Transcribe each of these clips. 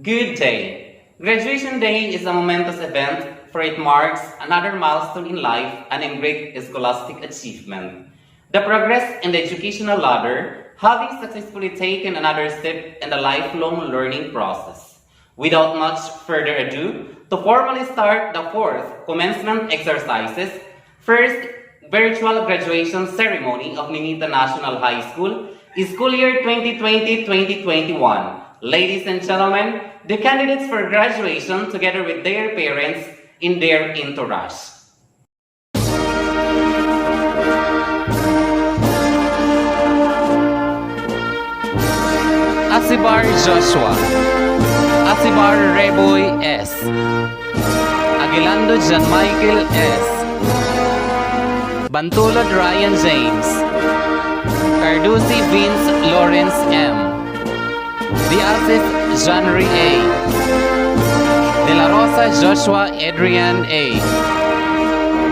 Good day. Graduation Day is a momentous event, for it marks another milestone in life and in great scholastic achievement. The progress in the educational ladder, having successfully taken another step in the lifelong learning process. Without much further ado, to formally start the fourth commencement exercises, first virtual graduation ceremony of Nenita National High School year 2020-2021. Ladies and gentlemen, the candidates for graduation together with their parents in their entourage. Asibar Joshua, Asibar Reboy S, Aguilando John Michael S, Bantulod Ryan James, Carducci Vince Lawrence M, Diasis Janry A, De La Rosa Joshua Adrian A,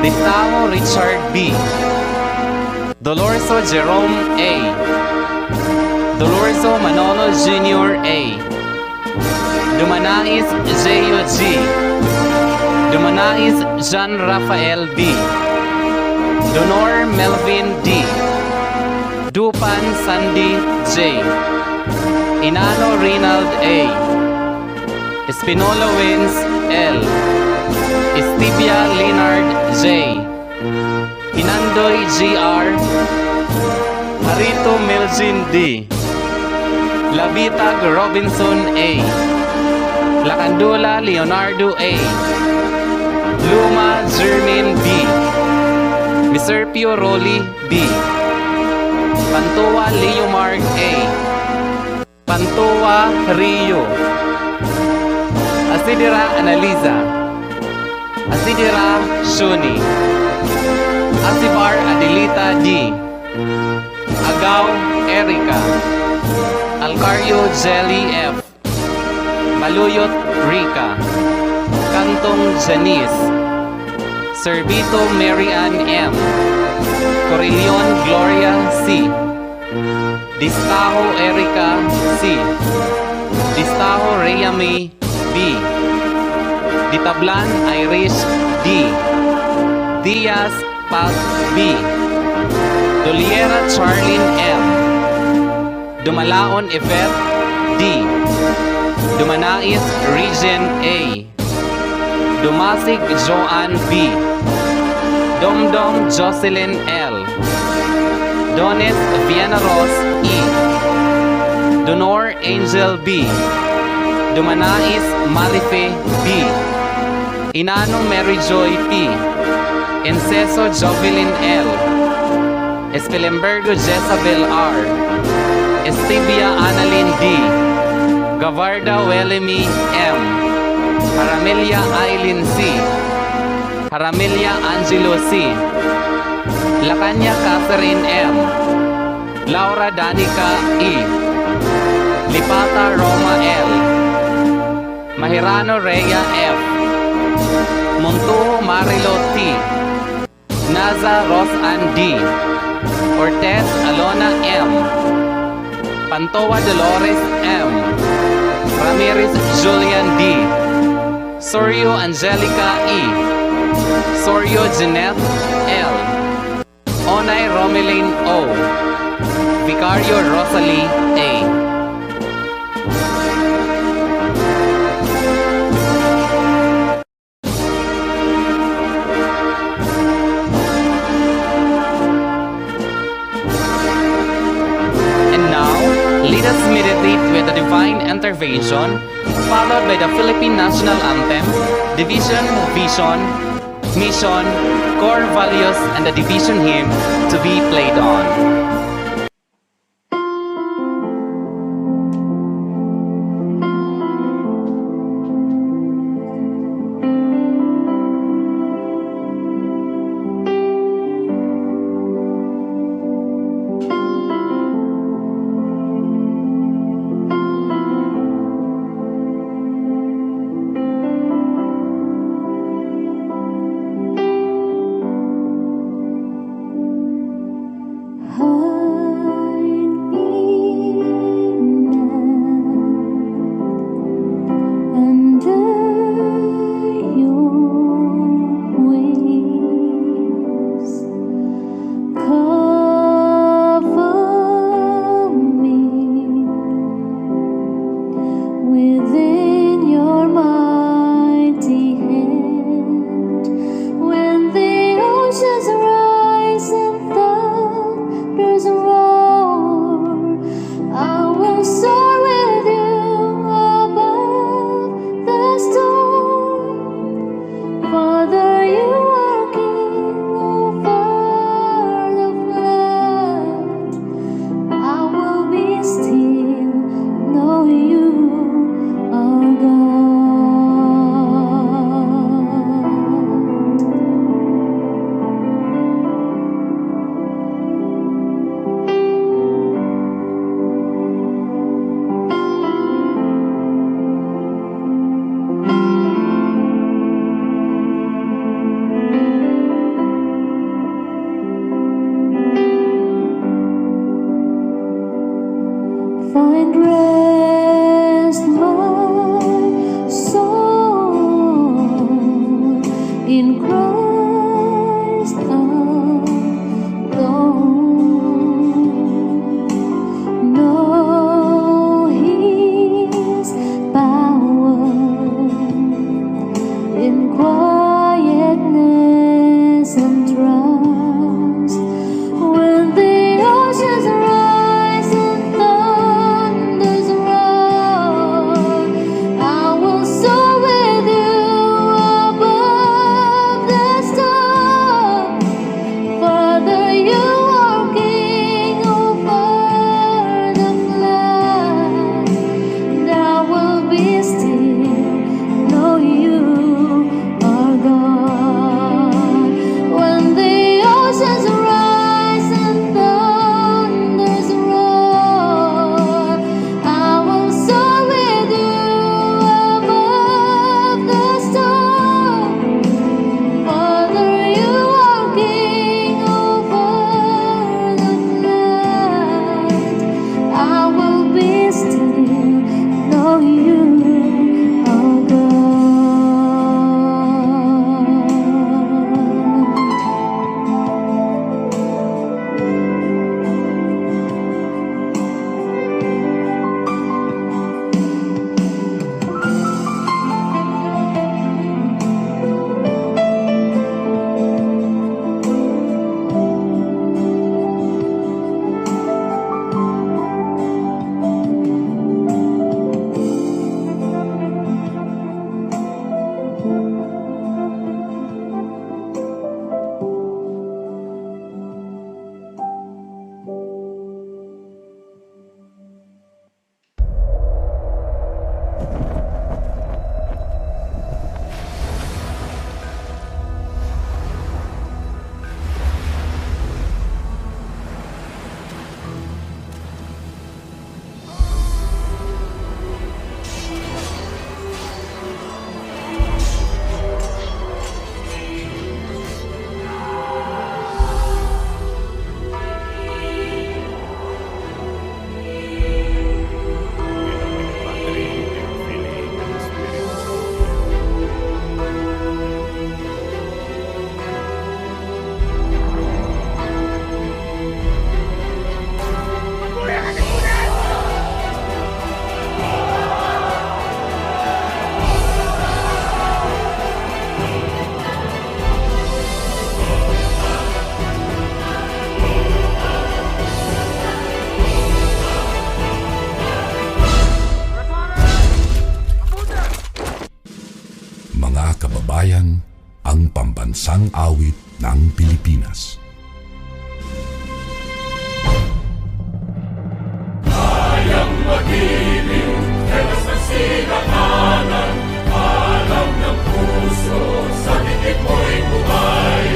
Distamo Richard B, Dolorso Jerome A, Dolorso Manolo Jr. A, Dumanais J.O. G, Dumanais Jean Rafael B, Donor Melvin D, Dupan Sandy J, Inano Rinald A, Espinola Wins L, Estibia Leonard J, Inandoy Gr, Harito Melvin D, Labitag Robinson A, Lacandula Leonardo A, Luma Jermaine B, Miserpio Rolly B, Pantua Leomar A, Pantua Rio, Asidira Analiza, Asidira Shuni, Asibar Adelita D, Agaw Erica, Alcario Jelly F, Baluyot Rica, Kantong Janice, Servito Marian M, Corilion Gloria C, Distaho Erica C, Distaho Reyami B, Ditablan Irish D, Diaz Paz B, Doliera Charlene M, Dumalaon Yvette D, Dumanais Regent A, Dumasig Joanne B, Domdom Jocelyn L, Dones Viana Ross E, Donor Angel B, Dumanais Malife B, Inano Mary Joy P, Enceso Jovelyn L, Espelembergo Jezabel R, Estibia Annalyn D, Gavarda Welemi M, Haramelia Aileen C, Haramelia Angelo C, Lacanya Catherine M, Laura Danica E, Lipata Roma L, Mahirano Rhea F, Montuho Marilo T, Naza Rosann D, Ortez Alona M, Pantoa Dolores M, Ramirez Julian D, Sorio Angelica E, Sorio Jeanette L, Onay Romeline O, Vicario Rosalie A. And now, let us meditate with the divine intervention, followed by the Philippine National Anthem, Division, Vision, Mission, Core Values, and the Division Hymn to be played on. Oh Bayan, ang pambansang awit ng Pilipinas. Kayang magiliw, telas ng silanganan, alam ng puso, sa dikit mo'y buhay.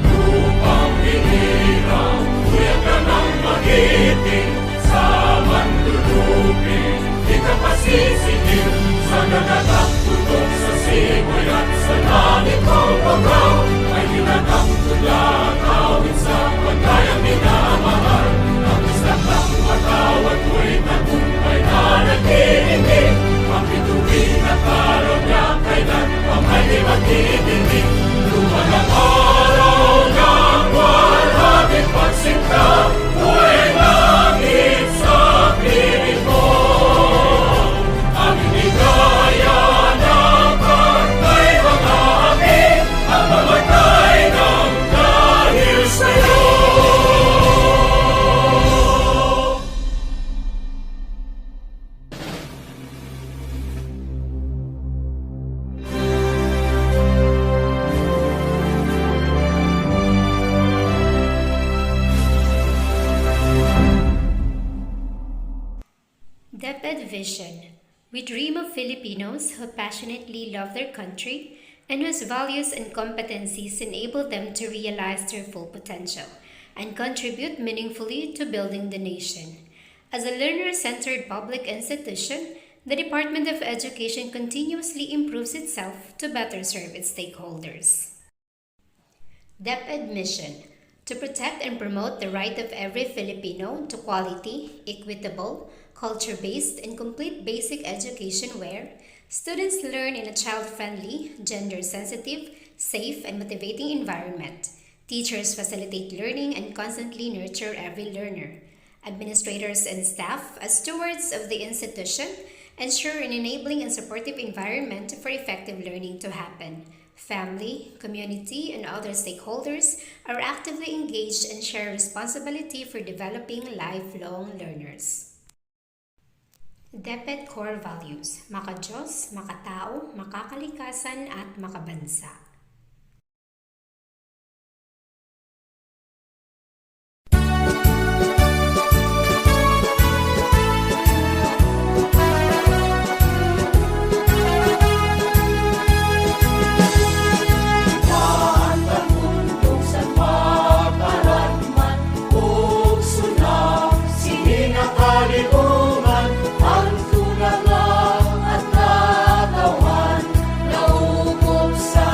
Lupang hinirang, kuya ka ng magiting, sa manlulupin, di ka pasisingil, sa nagagang tunog sa simoy at sa langit mong pagaw, ay hinagang tula, kawin sa pagkayang minamahal, ang isang ng matawad mo'y tagumpay na nag-iingin, ang bituin at araw niya kailan ang may di magdidinig, luman ang araw ng walhabing pagsinta, buhay langit sa piling mo. Ang inigaya ng pagkay mga amin, ang mamatay ng dahil sa'yo. DepEd Vision. We dream of Filipinos who passionately love their country and whose values and competencies enable them to realize their full potential and contribute meaningfully to building the nation. As a learner-centered public institution, the Department of Education continuously improves itself to better serve its stakeholders. DepEd Mission. To protect and promote the right of every Filipino to quality, equitable, culture-based, and complete basic education where students learn in a child-friendly, gender-sensitive, safe, and motivating environment. Teachers facilitate learning and constantly nurture every learner. Administrators and staff, as stewards of the institution, ensure an enabling and supportive environment for effective learning to happen. Family, community, and other stakeholders are actively engaged and share responsibility for developing lifelong learners. DepEd Core Values: Maka-Diyos, makatao, makakalikasan, at makabansa. Ang tulalang at natawan, nauubos sa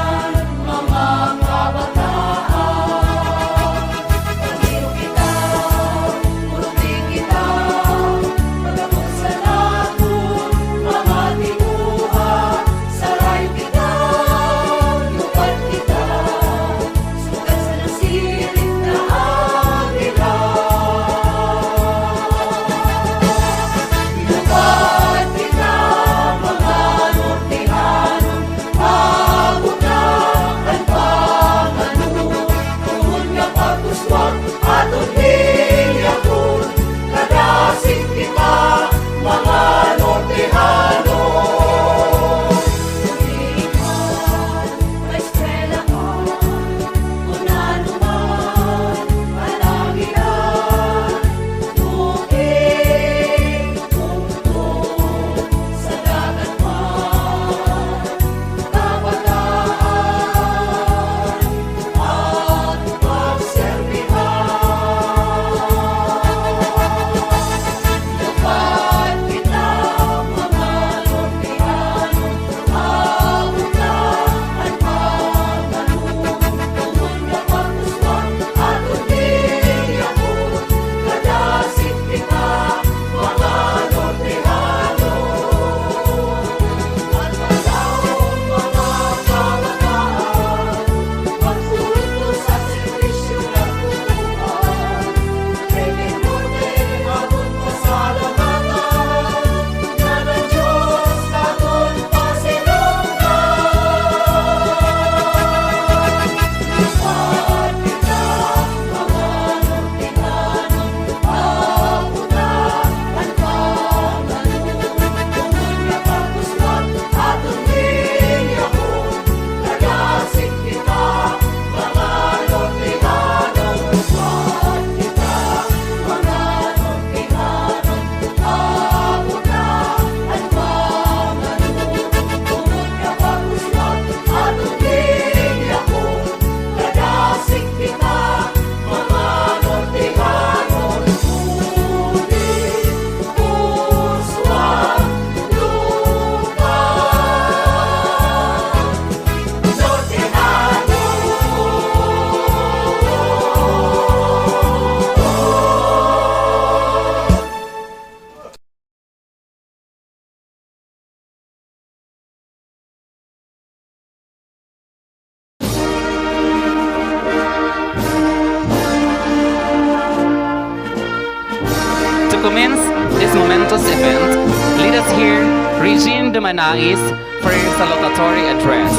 momentous event, let us hear Regine de Manais for her salutatory address.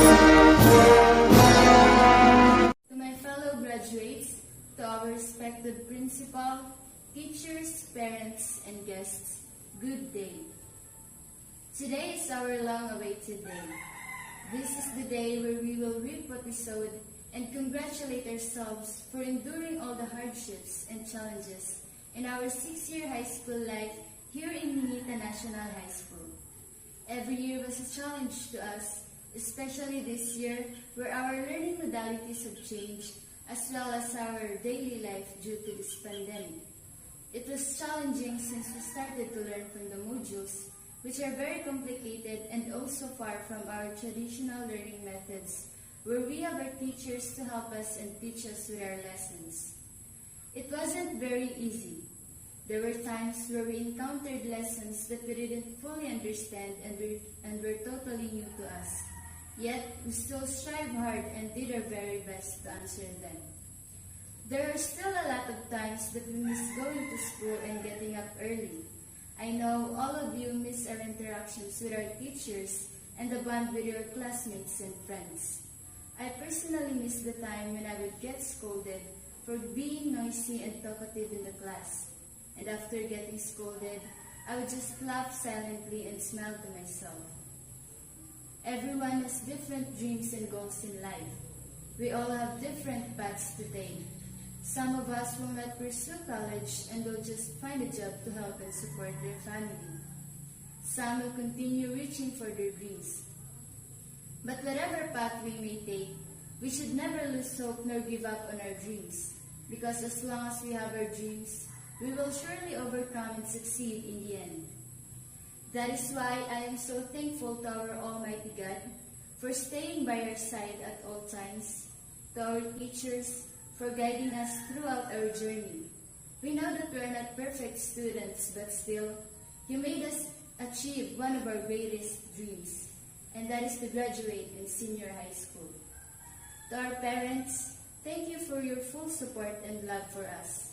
To my fellow graduates, to our respected principal, teachers, parents, and guests, good day. Today is our long-awaited day. This is the day where we will reap what we sowed and congratulate ourselves for enduring all the hardships and challenges in our 6-year high school life here in Nenita National High School. Every year was a challenge to us, especially this year where our learning modalities have changed as well as our daily life due to this pandemic. It was challenging since we started to learn from the modules, which are very complicated and also far from our traditional learning methods, where we have our teachers to help us and teach us with our lessons. It wasn't very easy. There were times where we encountered lessons that we didn't fully understand and were totally new to us. Yet, we still strived hard and did our very best to answer them. There are still a lot of times that we miss going to school and getting up early. I know all of you miss our interactions with our teachers and the bond with your classmates and friends. I personally miss the time when I would get scolded for being noisy and talkative in the class. And after getting scolded, I would just laugh silently and smile to myself. Everyone has different dreams and goals in life. We all have different paths to take. Some of us will not pursue college and will just find a job to help and support their family. Some will continue reaching for their dreams. But whatever path we may take, we should never lose hope nor give up on our dreams, because as long as we have our dreams, we will surely overcome and succeed in the end. That is why I am so thankful to our Almighty God for staying by our side at all times, to our teachers for guiding us throughout our journey. We know that we are not perfect students, but still, you made us achieve one of our greatest dreams, and that is to graduate in senior high school. To our parents, thank you for your full support and love for us.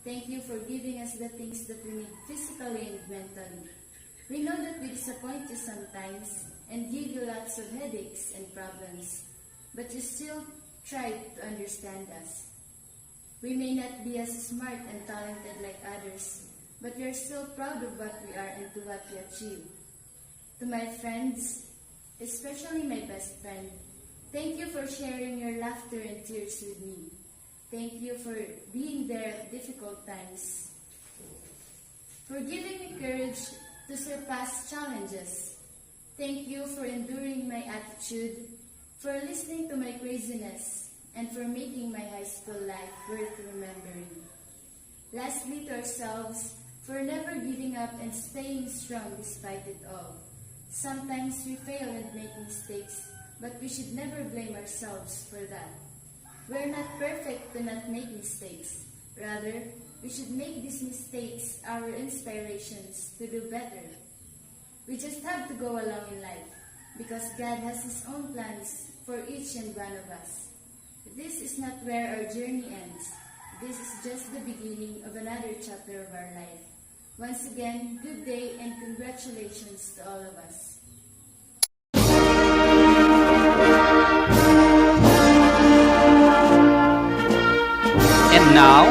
Thank you for giving us the things that we need physically and mentally. We know that we disappoint you sometimes and give you lots of headaches and problems, but you still try to understand us. We may not be as smart and talented like others, but we are still proud of what we are and to what we achieve. To my friends, especially my best friend, thank you for sharing your laughter and tears with me. Thank you for being there at difficult times, for giving me courage to surpass challenges. Thank you for enduring my attitude, for listening to my craziness, and for making my high school life worth remembering. Lastly, to ourselves, for never giving up and staying strong despite it all. Sometimes we fail and make mistakes, but we should never blame ourselves for that. We're not perfect to not make mistakes. Rather, we should make these mistakes our inspirations to do better. We just have to go along in life, because God has His own plans for each and one of us. This is not where our journey ends. This is just the beginning of another chapter of our life. Once again, good day and congratulations to all of us. And now,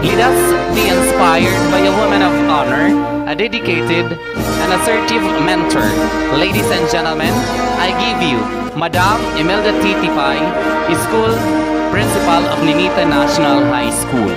let us be inspired by a woman of honor, a dedicated and assertive mentor. Ladies and gentlemen, I give you Madam Imelda T. Tipay, School Principal of Nenita National High School.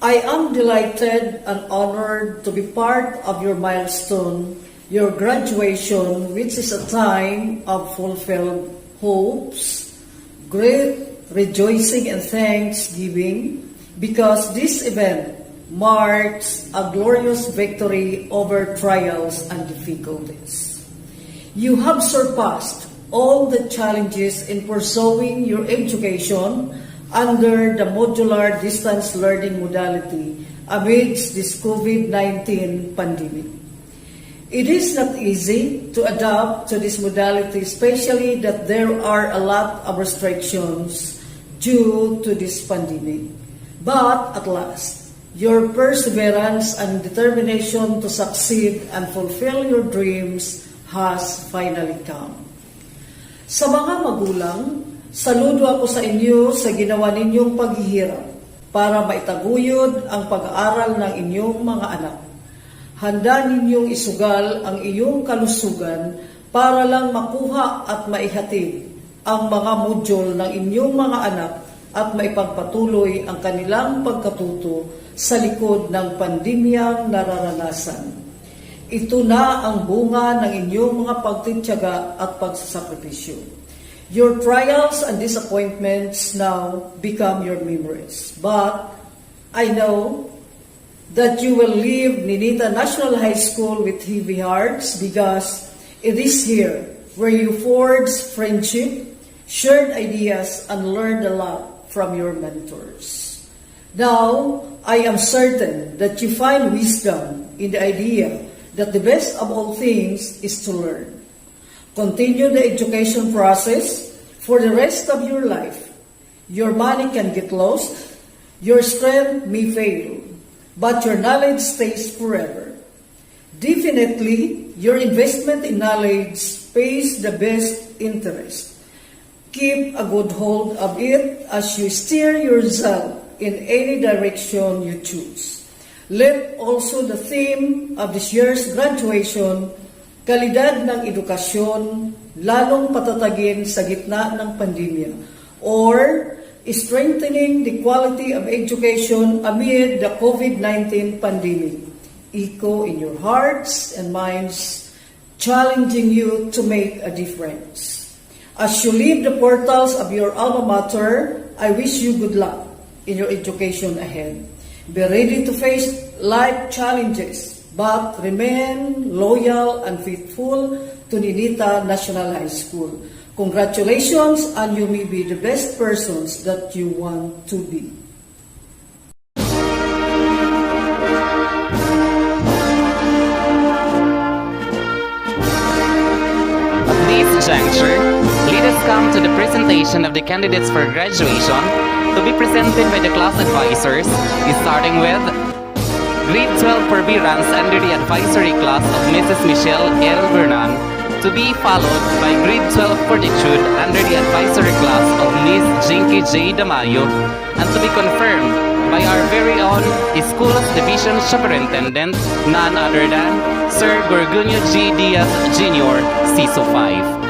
I am delighted and honored to be part of your milestone, your graduation, which is a time of fulfilled hopes, great rejoicing and thanksgiving, because this event marks a glorious victory over trials and difficulties. You have surpassed all the challenges in pursuing your education under the modular distance learning modality amidst this COVID-19 pandemic. It is not easy to adapt to this modality, especially that there are a lot of restrictions due to this pandemic. But at last, Your perseverance and determination to succeed and fulfill your dreams has finally come. Sa mga magulang, saludo ako sa inyo sa ginawa ninyong paghihirap para maitaguyod ang pag-aaral ng inyong mga anak. Handa ninyong isugal ang iyong kalusugan para lang makuha at maihatid ang mga module ng inyong mga anak at maipagpatuloy ang kanilang pagkatuto sa likod ng pandemyang nararanasan. Ito na ang bunga ng inyong mga pagtitiyaga at pagsasakripisyo. Your trials and disappointments now become your memories. But I know that you will leave Nenita National High School with heavy hearts because it is here where you forge friendship, shared ideas, and learned a lot from your mentors. Now, I am certain that you find wisdom in the idea that the best of all things is to learn. Continue the education process for the rest of your life. Your money can get lost, your strength may fail, but your knowledge stays forever. Definitely, your investment in knowledge pays the best interest. Keep a good hold of it as you steer yourself in any direction you choose. Let also the theme of this year's graduation, kalidad ng edukasyon, lalong patatagin sa gitna ng pandemya, or strengthening the quality of education amid the COVID-19 pandemic, echo in your hearts and minds, challenging you to make a difference. As you leave the portals of your alma mater, I wish you good luck in your education ahead. Be ready to face life challenges, but remain loyal and faithful to Nenita National High School. Congratulations, and you may be the best persons that you want to be. At this juncture, let us come to the presentation of the candidates for graduation to be presented by the class advisors, starting with Grade 12 forbearance under the advisory class of Mrs. Michelle L. Bernan, to be followed by Grade 12 fortitude under the advisory class of Ms. Jinky J. Damayo, and to be confirmed by our very own Schools Division Superintendent, none other than Sir Gorgunio G. Diaz Jr., CISO 5.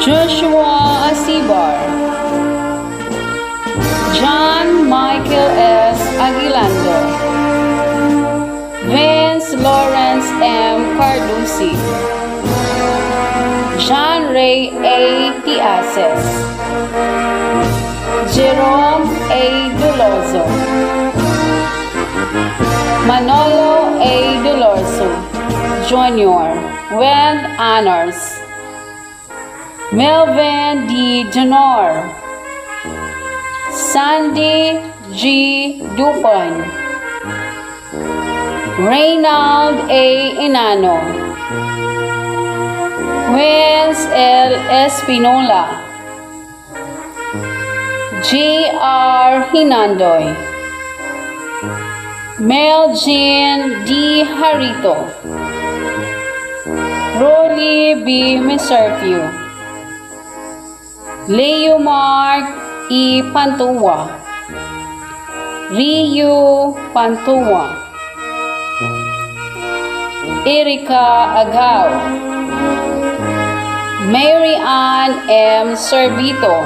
Joshua Asibar, John Michael S. Aguilando, Vince Lawrence M. Carducci, John Ray A. Tiases, Jerome A. Doloso, Manolo A. Doloso, Jr., with honors. Melvin D. Janor, Sandy G. Dupon, Reynald A. Inano, Vince L. Espinola, J. R. Hinandoy, Mel Jean D. Harito, Rolly B. Miserpio, Leo Mark E. Pantua, Ryu Pantua, Erika Agao, Mary Ann M. Servito,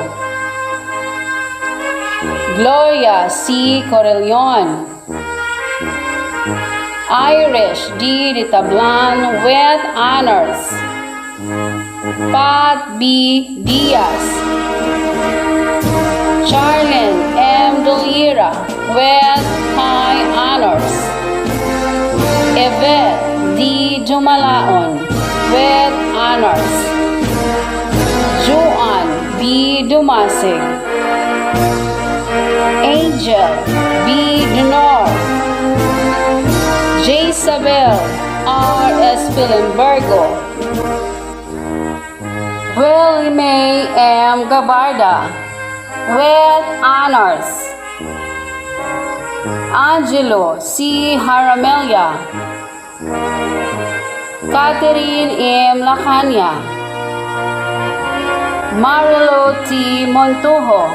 Gloria C. Correlion, Irish D. Ditablan with honors, Pat B. Diaz, Charlene M. Dolira with high honors, Yvette D. Jumalaon with honors, Joan B. Dumasig, Angel B. Dunor, Jezabel R. Espilimbergo, Willie May M. Gabarda with honors, Angelo C. Haramelia, Catherine M. Lacania, Marilo T. Montujo,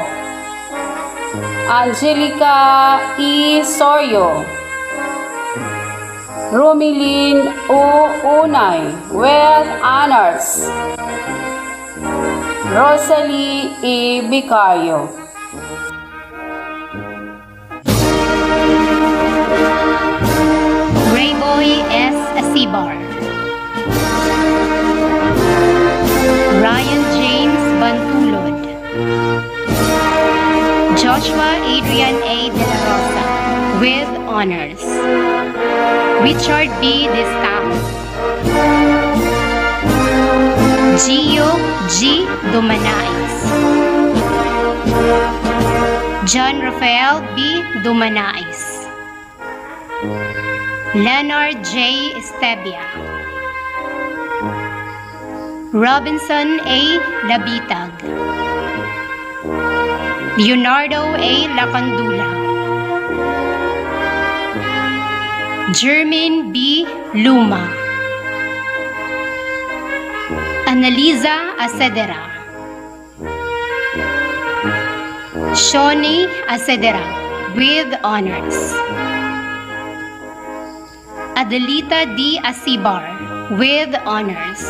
Angelica E. Sorio, Romilin O. Unay with honors, Rosalie E. Vicario. Grayboy S. Asibar, Ryan James Bantulod, Joshua Adrian A. De La Rosa with honors, Richard B. Destajo, Gio G. Dumanais, John Rafael B. Dumanais, Leonard J. Estevia, Robinson A. Labitag, Leonardo A. Lacandula, Jermaine B. Luma, Annalisa Acedera, Shawnee Acedera with honors, Adelita D. Asibar with honors,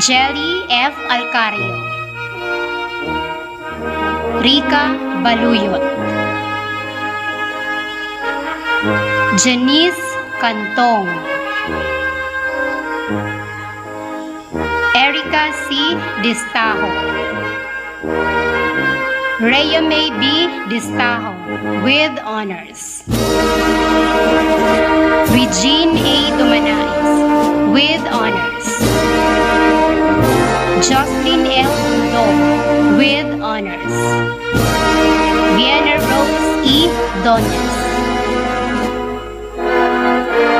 Jelly F. Alcario, Rika Baluyot, Janice Cantong, Erica C. Distajo, Rhea May B. Distajo with honors, Regine A. Dumanais with honors, Jocelyn L. Dong with honors, Vienna Rose E. Doñas,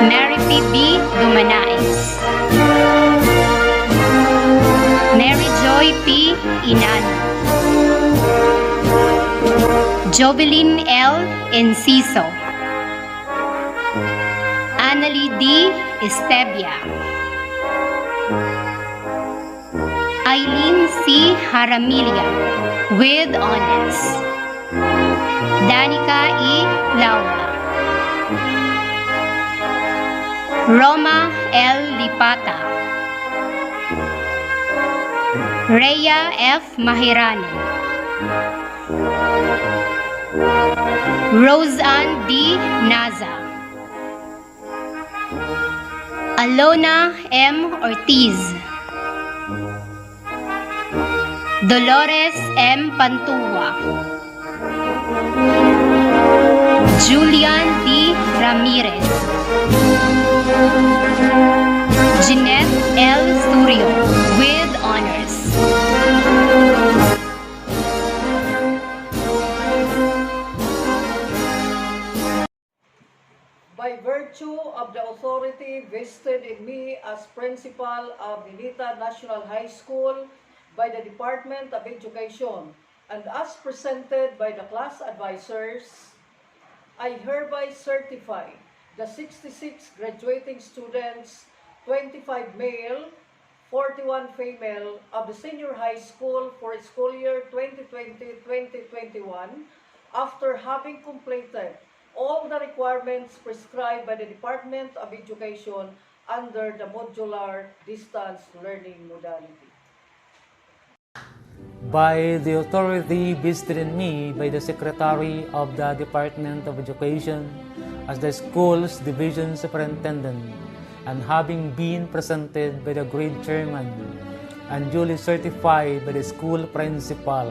Mary P. B. Dumanais, Mary Joy P. Inano, Jovelyn L. Enciso, Annalie D. Estevia, Eileen C. Haramilia with honors, Danica E. Laura, Roma L. Lipata, Rhea F. Mahirano, Roseanne D. Naza, Alona M. Ortiz, Dolores M. Pantua, Julian D. Ramirez, Jeanette L. Sturio with honors, By virtue of the authority vested in me as principal of Nenita National High School by the Department of Education and as presented by the class advisors, I hereby certify the 66 graduating students, 25 male, 41 female of the senior high school for school year 2020-2021 after having completed all the requirements prescribed by the Department of Education under the modular distance learning modality. By the authority vested in me by the Secretary of the Department of Education as the school's division superintendent, and having been presented by the grade chairman and duly certified by the school principal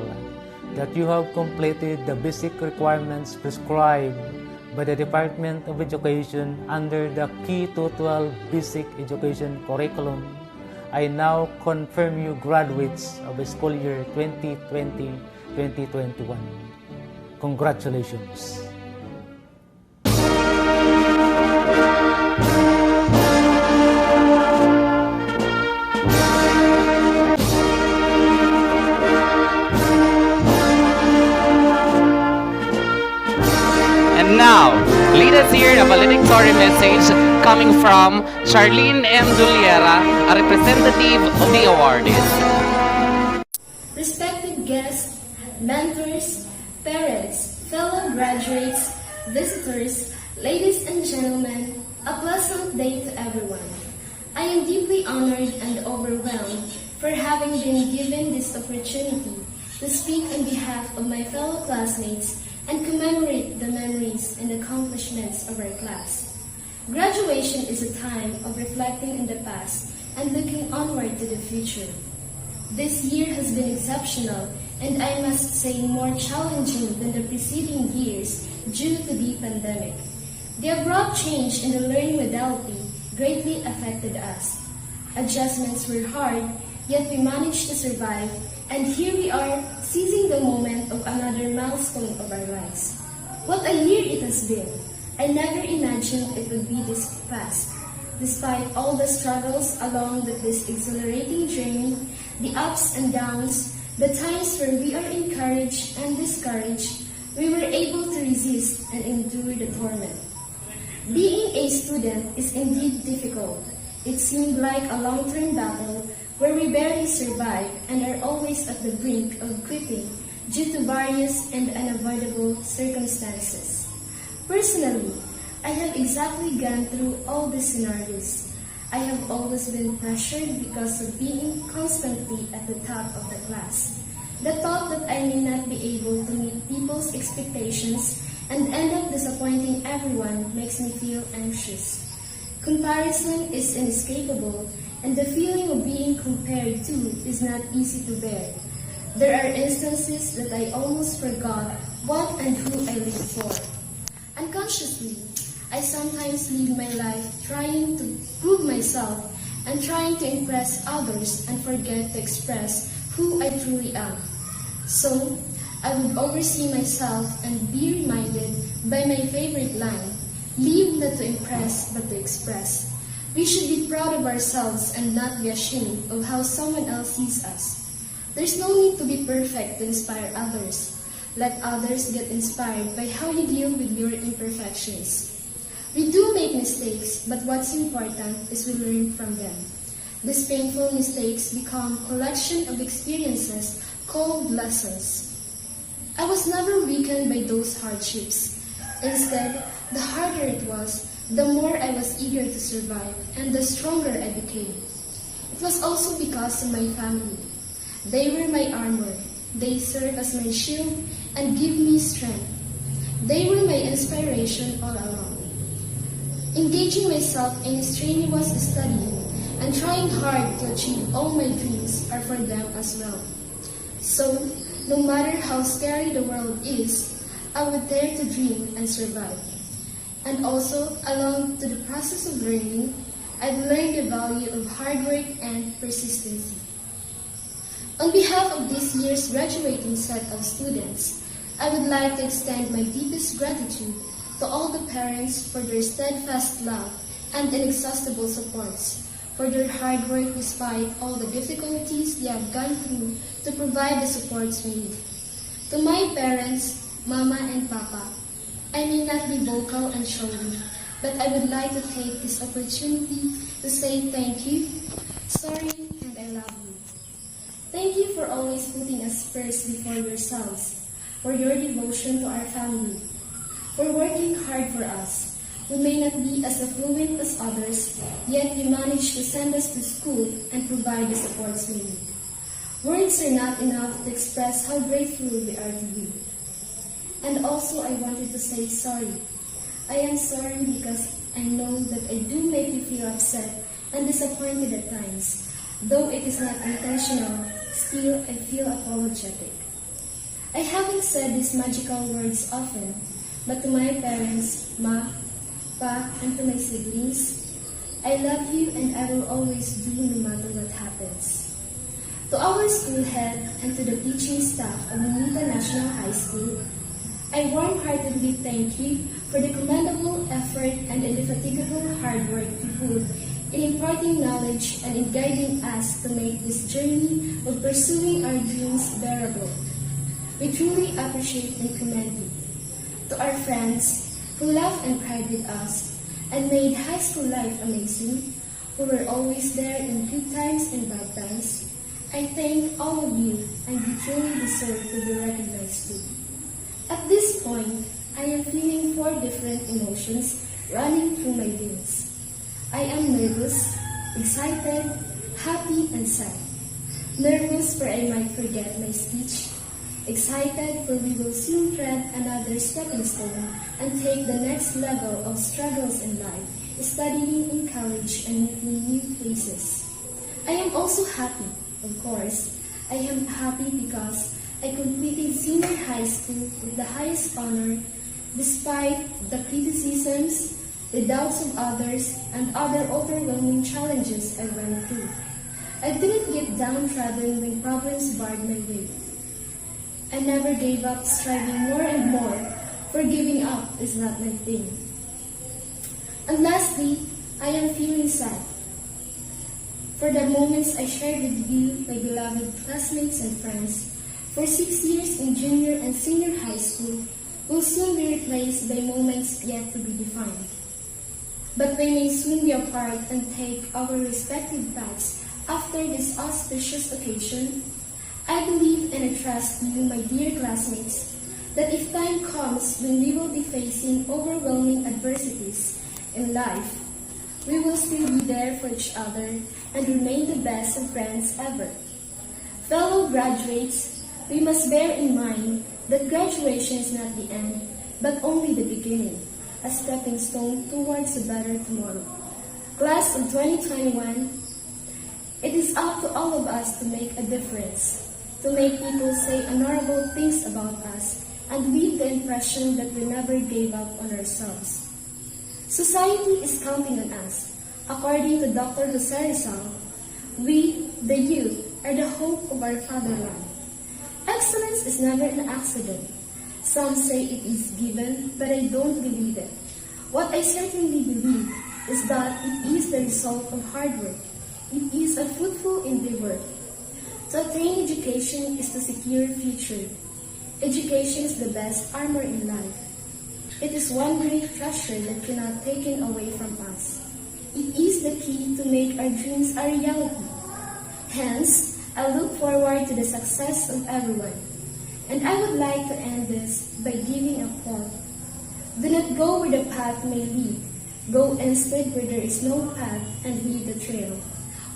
that you have completed the basic requirements prescribed by the Department of Education under the Key to 12 Basic Education Curriculum, I now confirm you graduates of the school year 2020-2021. Congratulations! hear a valedictory message coming from Charlene M. Juliera, a representative of the awardees. Respected guests, mentors, parents, fellow graduates, visitors, ladies and gentlemen, a pleasant day to everyone. I am deeply honored and overwhelmed for having been given this opportunity to speak on behalf of my fellow classmates and commemorate the memories and accomplishments of our class. Graduation is a time of reflecting on the past and looking onward to the future. This year has been exceptional and I must say more challenging than the preceding years due to the pandemic. The abrupt change in the learning modality greatly affected us. Adjustments were hard, yet we managed to survive, and here we are seizing the moment of another milestone of our lives. What a year it has been! I never imagined it would be this fast. Despite all the struggles along with this exhilarating journey, the ups and downs, the times where we are encouraged and discouraged, we were able to resist and endure the torment. Being a student is indeed difficult. It seemed like a long-term battle where we barely survive and are always at the brink of quitting due to various and unavoidable circumstances. Personally, I have exactly gone through all these scenarios. I have always been pressured because of being constantly at the top of the class. The thought that I may not be able to meet people's expectations and end up disappointing everyone makes me feel anxious. Comparison is inescapable, and the feeling of being compared to is not easy to bear. There are instances that I almost forgot what and who I live for. Unconsciously, I sometimes live my life trying to prove myself and trying to impress others and forget to express who I truly am. So, I would oversee myself and be reminded by my favorite line, live not to impress but to express. We should be proud of ourselves and not be ashamed of how someone else sees us. There's no need to be perfect to inspire others. Let others get inspired by how you deal with your imperfections. We do make mistakes, but what's important is we learn from them. These painful mistakes become a collection of experiences called lessons. I was never weakened by those hardships. Instead, the harder it was, the more I was eager to survive and the stronger I became. It was also because of my family. They were my armor. They serve as my shield and give me strength. They were my inspiration all along. Engaging myself in strenuous studying and trying hard to achieve all my dreams are for them as well. So, no matter how scary the world is, I would dare to dream and survive. And also, along to the process of learning, I've learned the value of hard work and persistency. On behalf of this year's graduating set of students, I would like to extend my deepest gratitude to all the parents for their steadfast love and inexhaustible supports, for their hard work despite all the difficulties they have gone through to provide the supports we need. To my parents, Mama and Papa, I may not be vocal and showy, but I would like to take this opportunity to say thank you, sorry, and I love you. Thank you for always putting us first before yourselves, for your devotion to our family, for working hard for us. We may not be as affluent as others, yet you manage to send us to school and provide the supports we need. Words are not enough to express how grateful we are to you. And also I wanted to say sorry. I am sorry because I know that I do make you feel upset and disappointed at times. Though it is not intentional, still I feel apologetic. I haven't said these magical words often, but to my parents, Ma, Pa, and to my siblings, I love you and I will always do no matter what happens. To our school head and to the teaching staff of Nenita National High School, I warm-heartedly thank you for the commendable effort and indefatigable hard work you put in imparting knowledge and in guiding us to make this journey of pursuing our dreams bearable. We truly appreciate and commend you. To our friends, who laughed and cried with us and made high school life amazing, who were always there in good times and bad times. I thank all of you, and you truly deserve to be recognized too. At this point, I am feeling four different emotions running through my veins. I am nervous, excited, happy, and sad. Nervous for I might forget my speech. Excited for we will soon tread another stepping stone and take the next level of struggles in life, studying in college and meeting new places. I am also happy, of course. I am happy because I completed senior high school with the highest honor despite the criticisms, the doubts of others, and other overwhelming challenges I went through. I didn't get downtrodden when problems barred my way. I never gave up striving more and more, for giving up is not my thing. And lastly, I am feeling sad. For the moments I shared with you, my beloved classmates and friends, for 6 years in junior and senior high school, will soon be replaced by moments yet to be defined. But we may soon be apart and take our respective paths after this auspicious occasion. I believe and I trust you, my dear classmates, that if time comes when we will be facing overwhelming adversities in life, we will still be there for each other and remain the best of friends ever. Fellow graduates, we must bear in mind that graduation is not the end, but only the beginning, a stepping stone towards a better tomorrow. Class of 2021, it is up to all of us to make a difference, to make people say honorable things about us, and leave the impression that we never gave up on ourselves. Society is counting on us. According to Dr. Jose Rizal, we, the youth, are the hope of our fatherland. Excellence is never an accident. Some say it is given, but I don't believe it. What I certainly believe is that it is the result of hard work. It is a fruitful endeavor. To attain education is to secure a future. Education is the best armor in life. It is one great treasure that cannot be taken away from us. It is the key to make our dreams a reality. Hence, I look forward to the success of everyone. And I would like to end this by giving a quote. Do not go where the path may lead. Go instead where there is no path and lead the trail.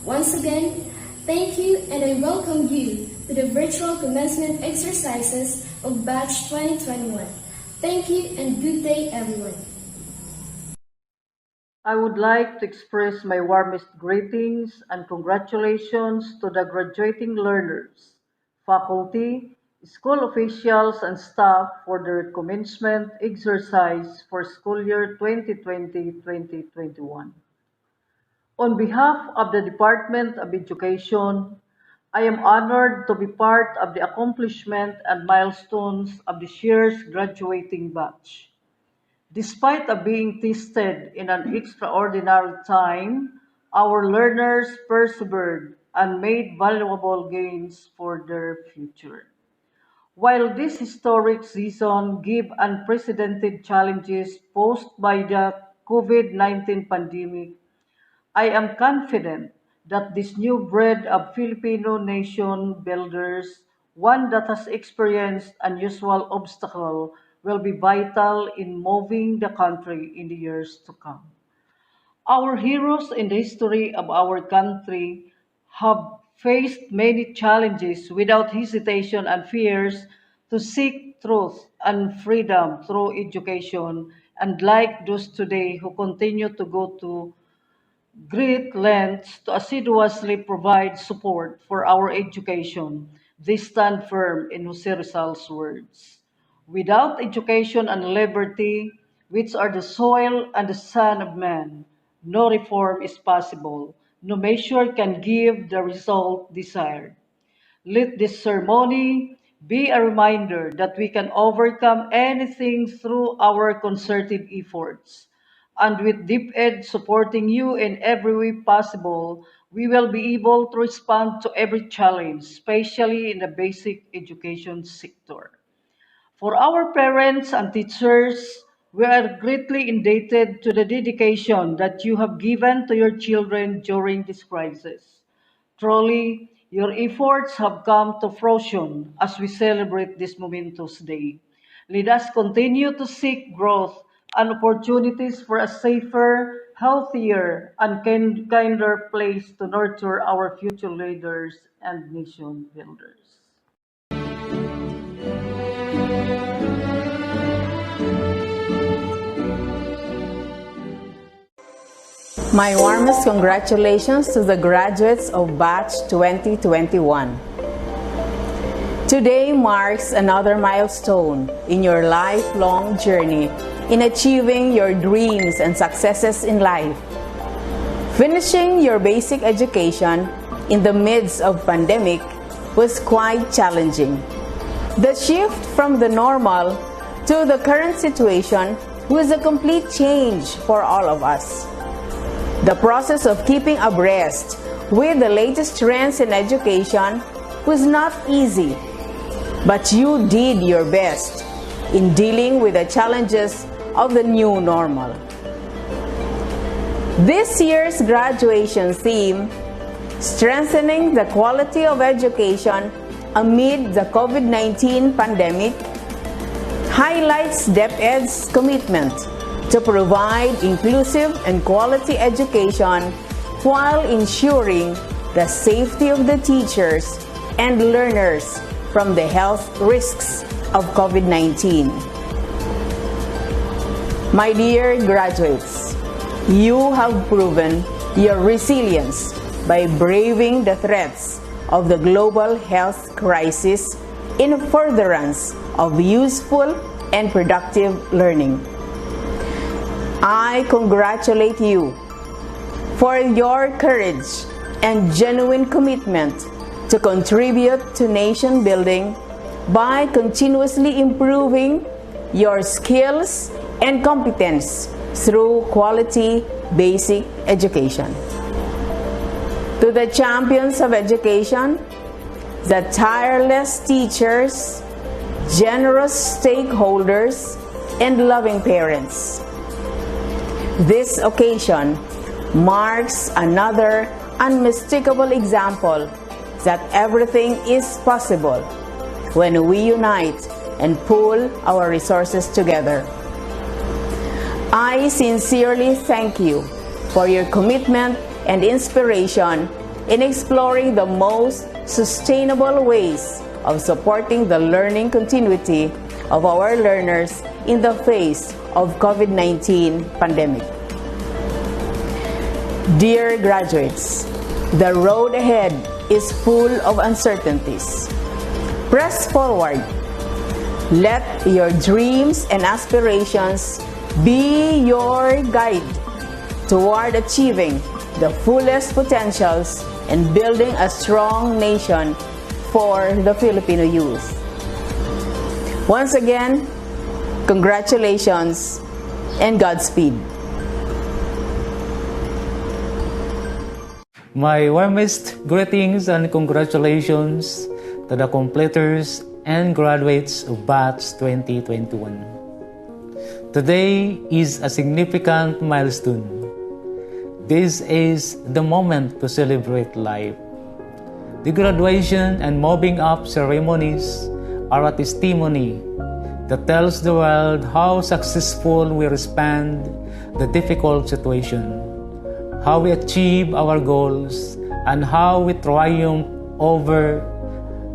Once again, thank you, and I welcome you to the virtual commencement exercises of Batch 2021. Thank you and good day, everyone. I would like to express my warmest greetings and congratulations to the graduating learners, faculty, school officials, and staff for their commencement exercise for school year 2020-2021. On behalf of the Department of Education, I am honored to be part of the accomplishment and milestones of this year's graduating batch. Despite of being tested in an extraordinary time, our learners persevered and made valuable gains for their future. While this historic season gave unprecedented challenges posed by the COVID-19 pandemic, I am confident that this new breed of Filipino nation builders, one that has experienced unusual obstacle, will be vital in moving the country in the years to come. Our heroes in the history of our country have faced many challenges without hesitation and fears to seek truth and freedom through education, and like those today who continue to go to great lengths to assiduously provide support for our education, they stand firm in Jose Rizal's words. Without education and liberty, which are the soil and the son of man, no reform is possible, no measure can give the result desired. Let this ceremony be a reminder that we can overcome anything through our concerted efforts. And with Deep Ed supporting you in every way possible, we will be able to respond to every challenge, especially in the basic education sector. For our parents and teachers, We are greatly indebted to the dedication that you have given to your children during this crisis. Truly, your efforts have come to fruition as we celebrate this momentous day. Let us continue to seek growth and opportunities for a safer, healthier, and kinder place to nurture our future leaders and nation builders. My warmest congratulations to the graduates of Batch 2021. Today marks another milestone in your lifelong journey in achieving your dreams and successes in life. Finishing your basic education in the midst of pandemic was quite challenging. The shift from the normal to the current situation was a complete change for all of us. The process of keeping abreast with the latest trends in education was not easy, but you did your best in dealing with the challenges of the new normal. This year's graduation theme, Strengthening the Quality of Education Amid the COVID-19 Pandemic, highlights DepEd's commitment to provide inclusive and quality education while ensuring the safety of the teachers and learners from the health risks of COVID-19. My dear graduates, you have proven your resilience by braving the threats of the global health crisis in furtherance of useful and productive learning. I congratulate you for your courage and genuine commitment to contribute to nation building by continuously improving your skills and competence through quality basic education. To the champions of education, the tireless teachers, generous stakeholders, and loving parents, this occasion marks another unmistakable example that everything is possible when we unite and pool our resources together. I sincerely thank you for your commitment and inspiration in exploring the most sustainable ways of supporting the learning continuity of our learners in the face of COVID-19 pandemic. Dear graduates, the road ahead is full of uncertainties. Press forward. Let your dreams and aspirations be your guide toward achieving the fullest potentials and building a strong nation for the Filipino youth. Once again, congratulations and Godspeed. My warmest greetings and congratulations to the completers and graduates of Batch 2021. Today is a significant milestone. This is the moment to celebrate life. The graduation and moving up ceremonies are a testimony that tells the world how successful we respond the difficult situation, how we achieve our goals, and how we triumph over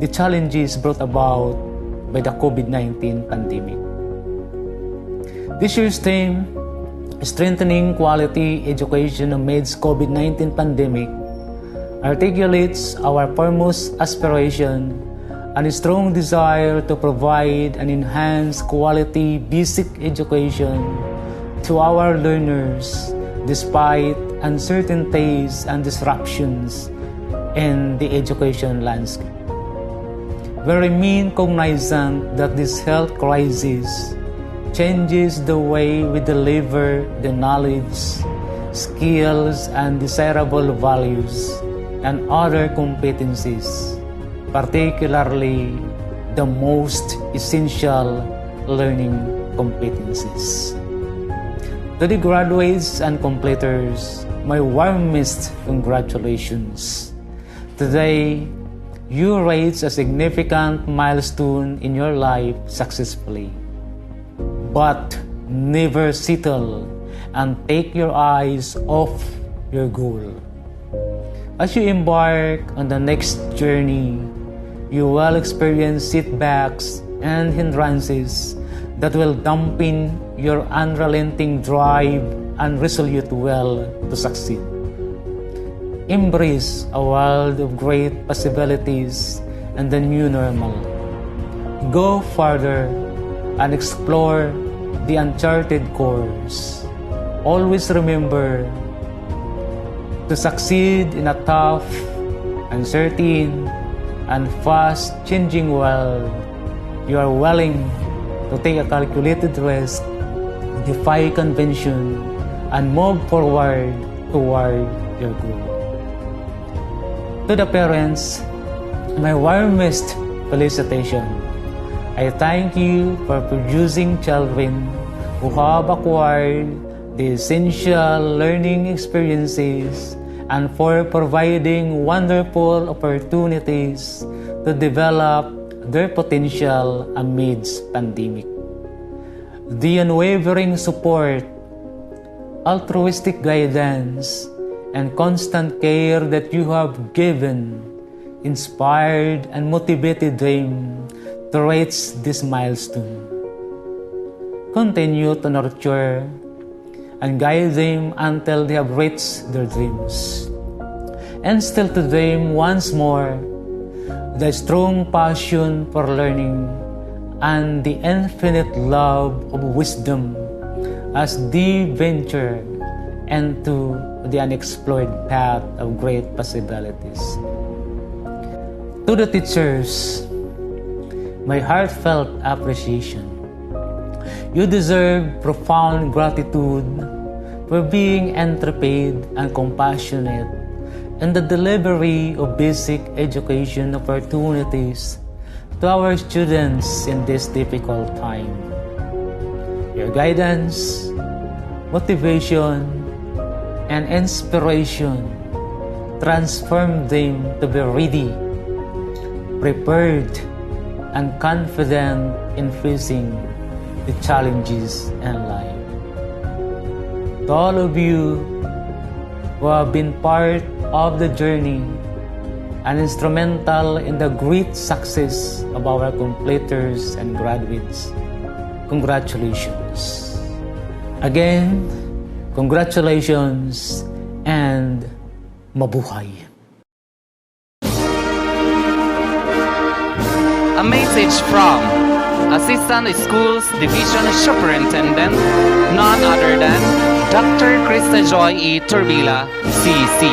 the challenges brought about by the COVID-19 pandemic. This year's theme, Strengthening Quality Education Amidst COVID-19 Pandemic, articulates our foremost aspiration and a strong desire to provide an enhanced quality basic education to our learners despite uncertainties and disruptions in the education landscape. We remain cognizant that this health crisis changes the way we deliver the knowledge, skills, and desirable values and other competencies, particularly the most essential learning competencies. To the graduates and completers, my warmest congratulations. Today, you reached a significant milestone in your life successfully. But never settle and take your eyes off your goal. As you embark on the next journey, you will experience setbacks and hindrances that will dampen your unrelenting drive and resolute will to succeed. Embrace a world of great possibilities and the new normal. Go further and explore the uncharted course. Always remember to succeed in a tough, uncertain, and fast-changing world. You are willing to take a calculated risk, defy convention, and move forward toward your goal. To the parents, my warmest felicitation. I thank you for producing children who have acquired the essential learning experiences and for providing wonderful opportunities to develop their potential amidst pandemic. The unwavering support, altruistic guidance, and constant care that you have given inspired and motivated them to reach this milestone. Continue to nurture and guide them until they have reached their dreams. Instill to them once more the strong passion for learning and the infinite love of wisdom as they venture into the unexplored path of great possibilities. To the teachers, my heartfelt appreciation. You deserve profound gratitude for being intrepid and compassionate in the delivery of basic education opportunities to our students in this difficult time. Your guidance, motivation, and inspiration transform them to be ready, prepared, and confident in facing the challenges in life. To all of you who have been part of the journey and instrumental in the great success of our completers and graduates, congratulations. Again, congratulations and mabuhay. A message from Assistant Schools Division Superintendent, none other than Dr. Krista Joy E. Turbila, CC.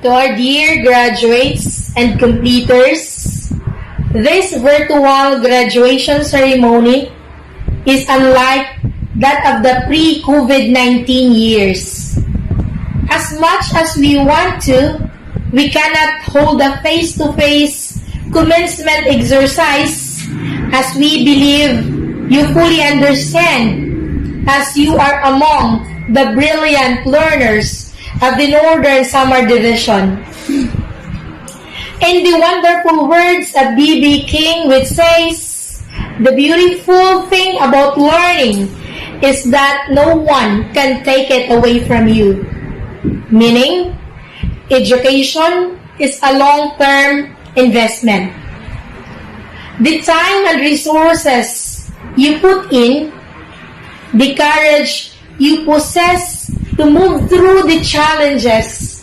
To our dear graduates and completers, this virtual graduation ceremony is unlike that of the pre-COVID-19 years. As much as we want to, we cannot hold a face-to-face commencement exercise as we believe you fully understand as you are among the brilliant learners of the Northern Summer Division. In the wonderful words of B.B. King, which says, "The beautiful thing about learning is that no one can take it away from you." Meaning, education is a long-term investment. The time and resources you put in, the courage you possess to move through the challenges,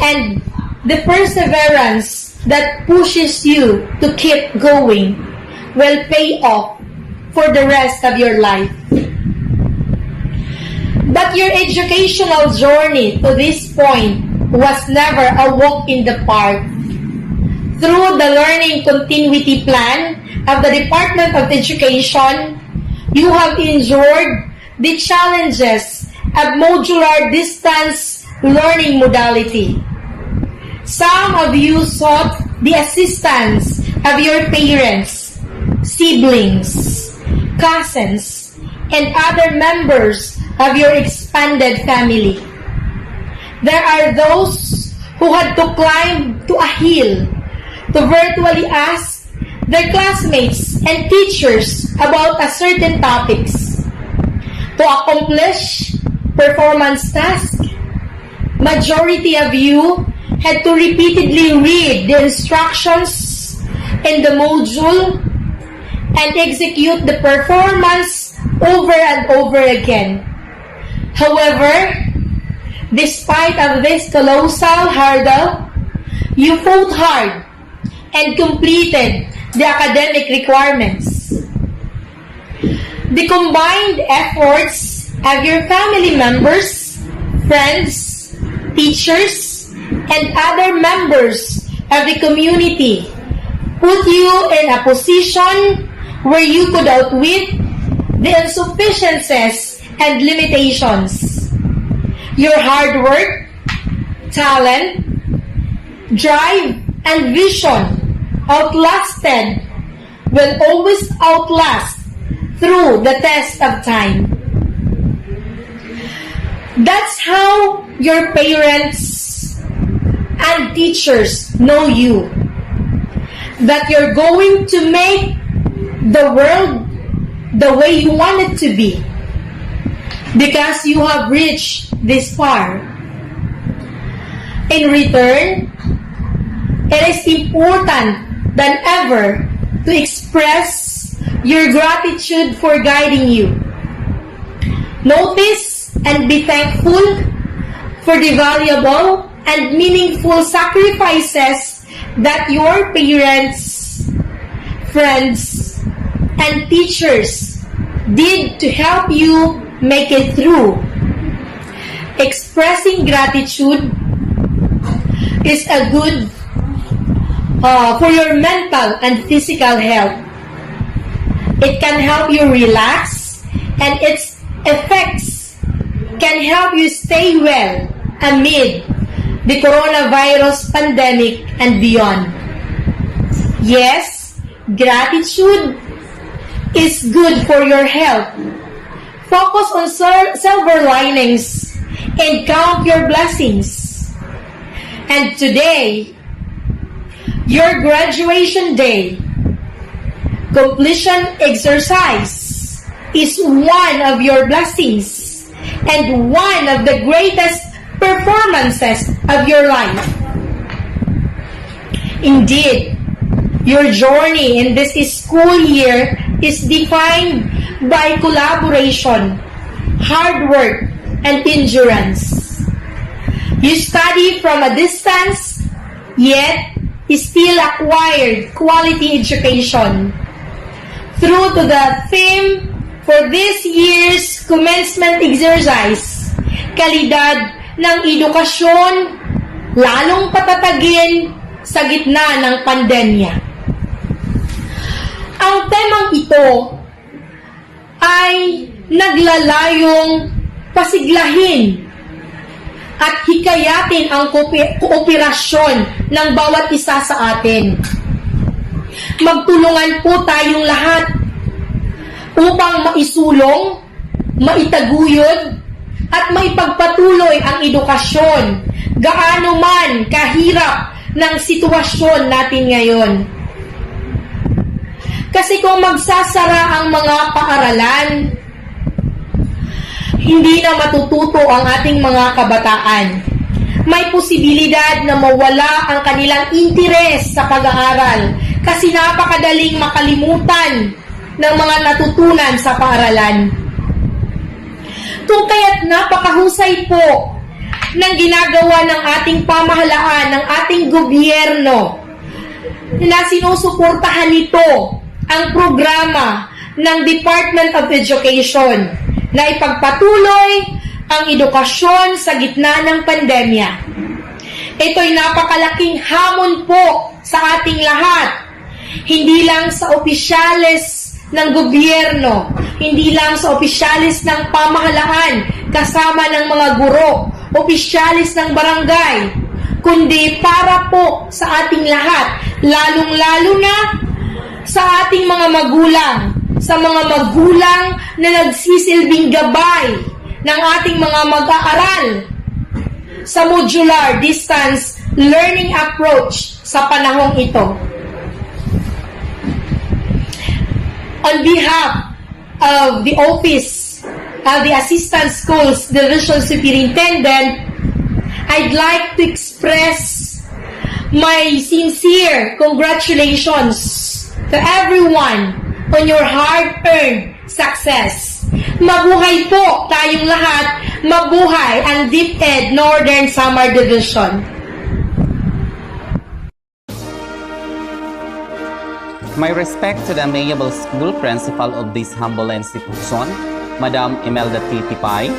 and the perseverance that pushes you to keep going will pay off for the rest of your life. But your educational journey to this point was never a walk in the park. Through the Learning Continuity Plan of the Department of Education, you have endured the challenges of modular distance learning modality. Some of you sought the assistance of your parents, siblings, cousins, and other members of your expanded family. There are those who had to climb to a hill to virtually ask their classmates and teachers about a certain topics. To accomplish performance tasks, majority of you had to repeatedly read the instructions in the module and execute the performance over and over again. However, despite of this colossal hurdle, you fought hard and completed the academic requirements. The combined efforts of your family members, friends, teachers, and other members of the community put you in a position where you could outwit the insufficiencies and limitations. Your hard work, talent, drive, and vision will always outlast through the test of time. That's how your parents and teachers know you. That you're going to make the world the way you want it to be. Because you have reached this far. In return, it is important than ever to express your gratitude for guiding you. Notice and be thankful for the valuable and meaningful sacrifices that your parents, friends, and teachers did to help you make it through. Expressing gratitude is a good for your mental and physical health. It can help you relax, and its effects can help you stay well amid the coronavirus pandemic and beyond. Yes, gratitude is good for your health. Focus on silver linings and count your blessings. And today, your graduation day completion exercise is one of your blessings and one of the greatest performances of your life. Indeed, your journey in this school year is defined by collaboration, hard work, and endurance. You study from a distance, yet still acquired quality education. Through to the theme for this year's commencement exercise, kalidad ng edukasyon, lalong patatagin sa gitna ng pandemya. Ang temang ito ay naglalayong pasiglahin at hikayatin ang kooperasyon ng bawat isa sa atin. Magtulungan po tayong lahat upang maisulong, maitaguyod, at maipagpatuloy ang edukasyon, gaano man kahirap ng sitwasyon natin ngayon. Kasi kung magsasara ang mga paaralan, hindi na matututo ang ating mga kabataan. May posibilidad na mawala ang kanilang interes sa pag-aaral kasi napakadaling makalimutan ng mga natutunan sa paaralan. Kung kaya't napakahusay po ng ginagawa ng ating pamahalaan, ng ating gobyerno, na sinusuportahan nito ang programa ng Department of Education na ipagpatuloy ang edukasyon sa gitna ng pandemya. Ito'y napakalaking hamon po sa ating lahat. Hindi lang sa opisyales ng gobyerno, hindi lang sa opisyalis ng pamahalaan, kasama ng mga guro, opisyalis ng barangay, kundi para po sa ating lahat, lalong-lalo na sa ating mga magulang, sa mga magulang na nagsisilbing gabay ng ating mga mag-aaral sa modular distance learning approach sa panahong ito. On behalf of the Office of the Assistant Schools Division Superintendent, I'd like to express my sincere congratulations to everyone on your hard-earned success. Mabuhay po tayong lahat, mabuhay ang DepEd Northern Samar Division. My respect to the amiable school principal of this humble institution, Madam Imelda Titipay,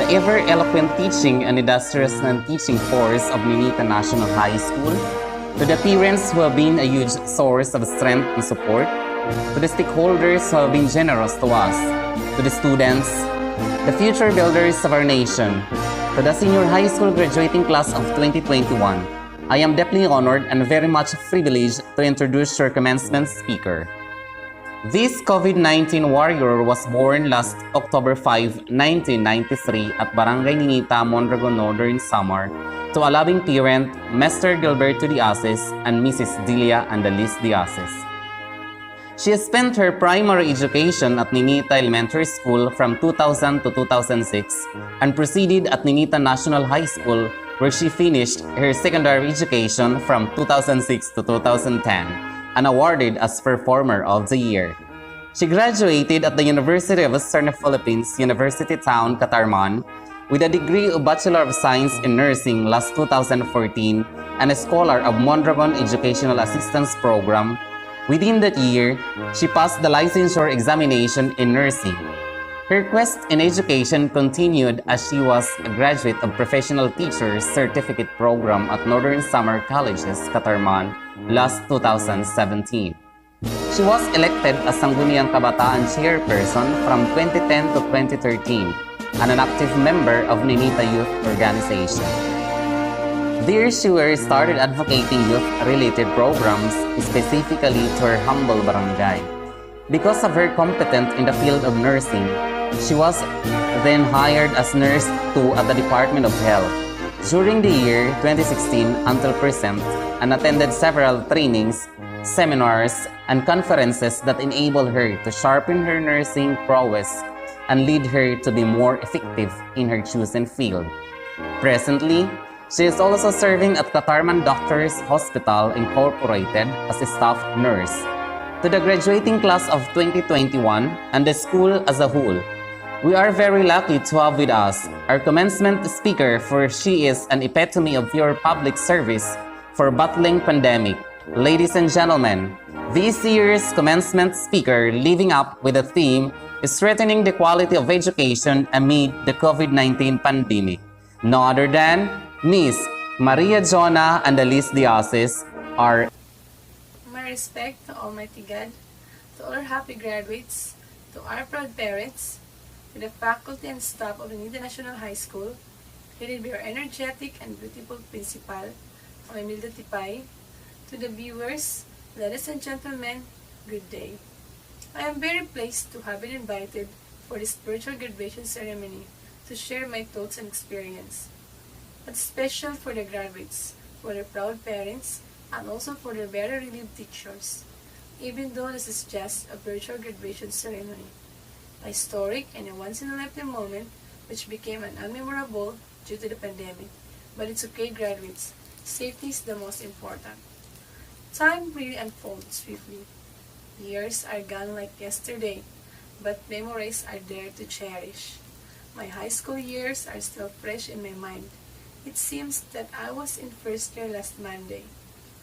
the ever-eloquent teaching and industrious non-teaching force of Nenita National High School, to the parents who have been a huge source of strength and support, to the stakeholders who have been generous to us, to the students, the future builders of our nation, to the senior high school graduating class of 2021, I am deeply honored and very much privileged to introduce your commencement speaker. This COVID-19 warrior was born last October 5, 1993 at Barangay Nenita, Mondragon, Northern Samar to a loving parent, Mr. Gilberto Diaces and Mrs. Delia Andalis Diaces. She spent her primary education at Nenita Elementary School from 2000 to 2006 and proceeded at Nenita National High School where she finished her secondary education from 2006 to 2010 and awarded as Performer of the Year. She graduated at the University of Western Philippines, University Town, Catarman, with a degree of Bachelor of Science in Nursing last 2014 and a Scholar of Mondragon Educational Assistance Program. Within that year, she passed the licensure examination in nursing. Her quest in education continued as she was a graduate of Professional Teachers Certificate Program at Northern Samar Colleges, Catarman, last 2017. She was elected as Sangguniang Kabataan Chairperson from 2010 to 2013 and an active member of Nenita Youth Organization. There she started advocating youth-related programs specifically to her humble barangay. Because of her competence in the field of nursing, she was then hired as Nurse 2 at the Department of Health during the year 2016 until present and attended several trainings, seminars, and conferences that enabled her to sharpen her nursing prowess and lead her to be more effective in her chosen field. Presently, she is also serving at Catarman Doctors Hospital Incorporated as a staff nurse. To the graduating class of 2021 and the school as a whole, we are very lucky to have with us our commencement speaker, for she is an epitome of your public service for battling pandemic. Ladies and gentlemen, this year's commencement speaker, living up with the theme, is strengthening the quality of education amid the COVID-19 pandemic. No other than Miss Maria Jona Andalis Diaces, our My respect to Almighty God, to all our happy graduates, to our proud parents, to the faculty and staff of the Nenita National High School, headed by our energetic and beautiful principal, Imelda Titipay, to the viewers, ladies and gentlemen, good day. I am very pleased to have been invited for this virtual graduation ceremony to share my thoughts and experience. It's special for the graduates, for their proud parents, and also for their very relieved teachers, even though this is just a virtual graduation ceremony. A historic and a once-in-a-lifetime moment which became an unmemorable due to the pandemic. But it's okay, graduates. Safety is the most important. Time really unfolds swiftly. Years are gone like yesterday, but memories are there to cherish. My high school years are still fresh in my mind. It seems that I was in first year last Monday.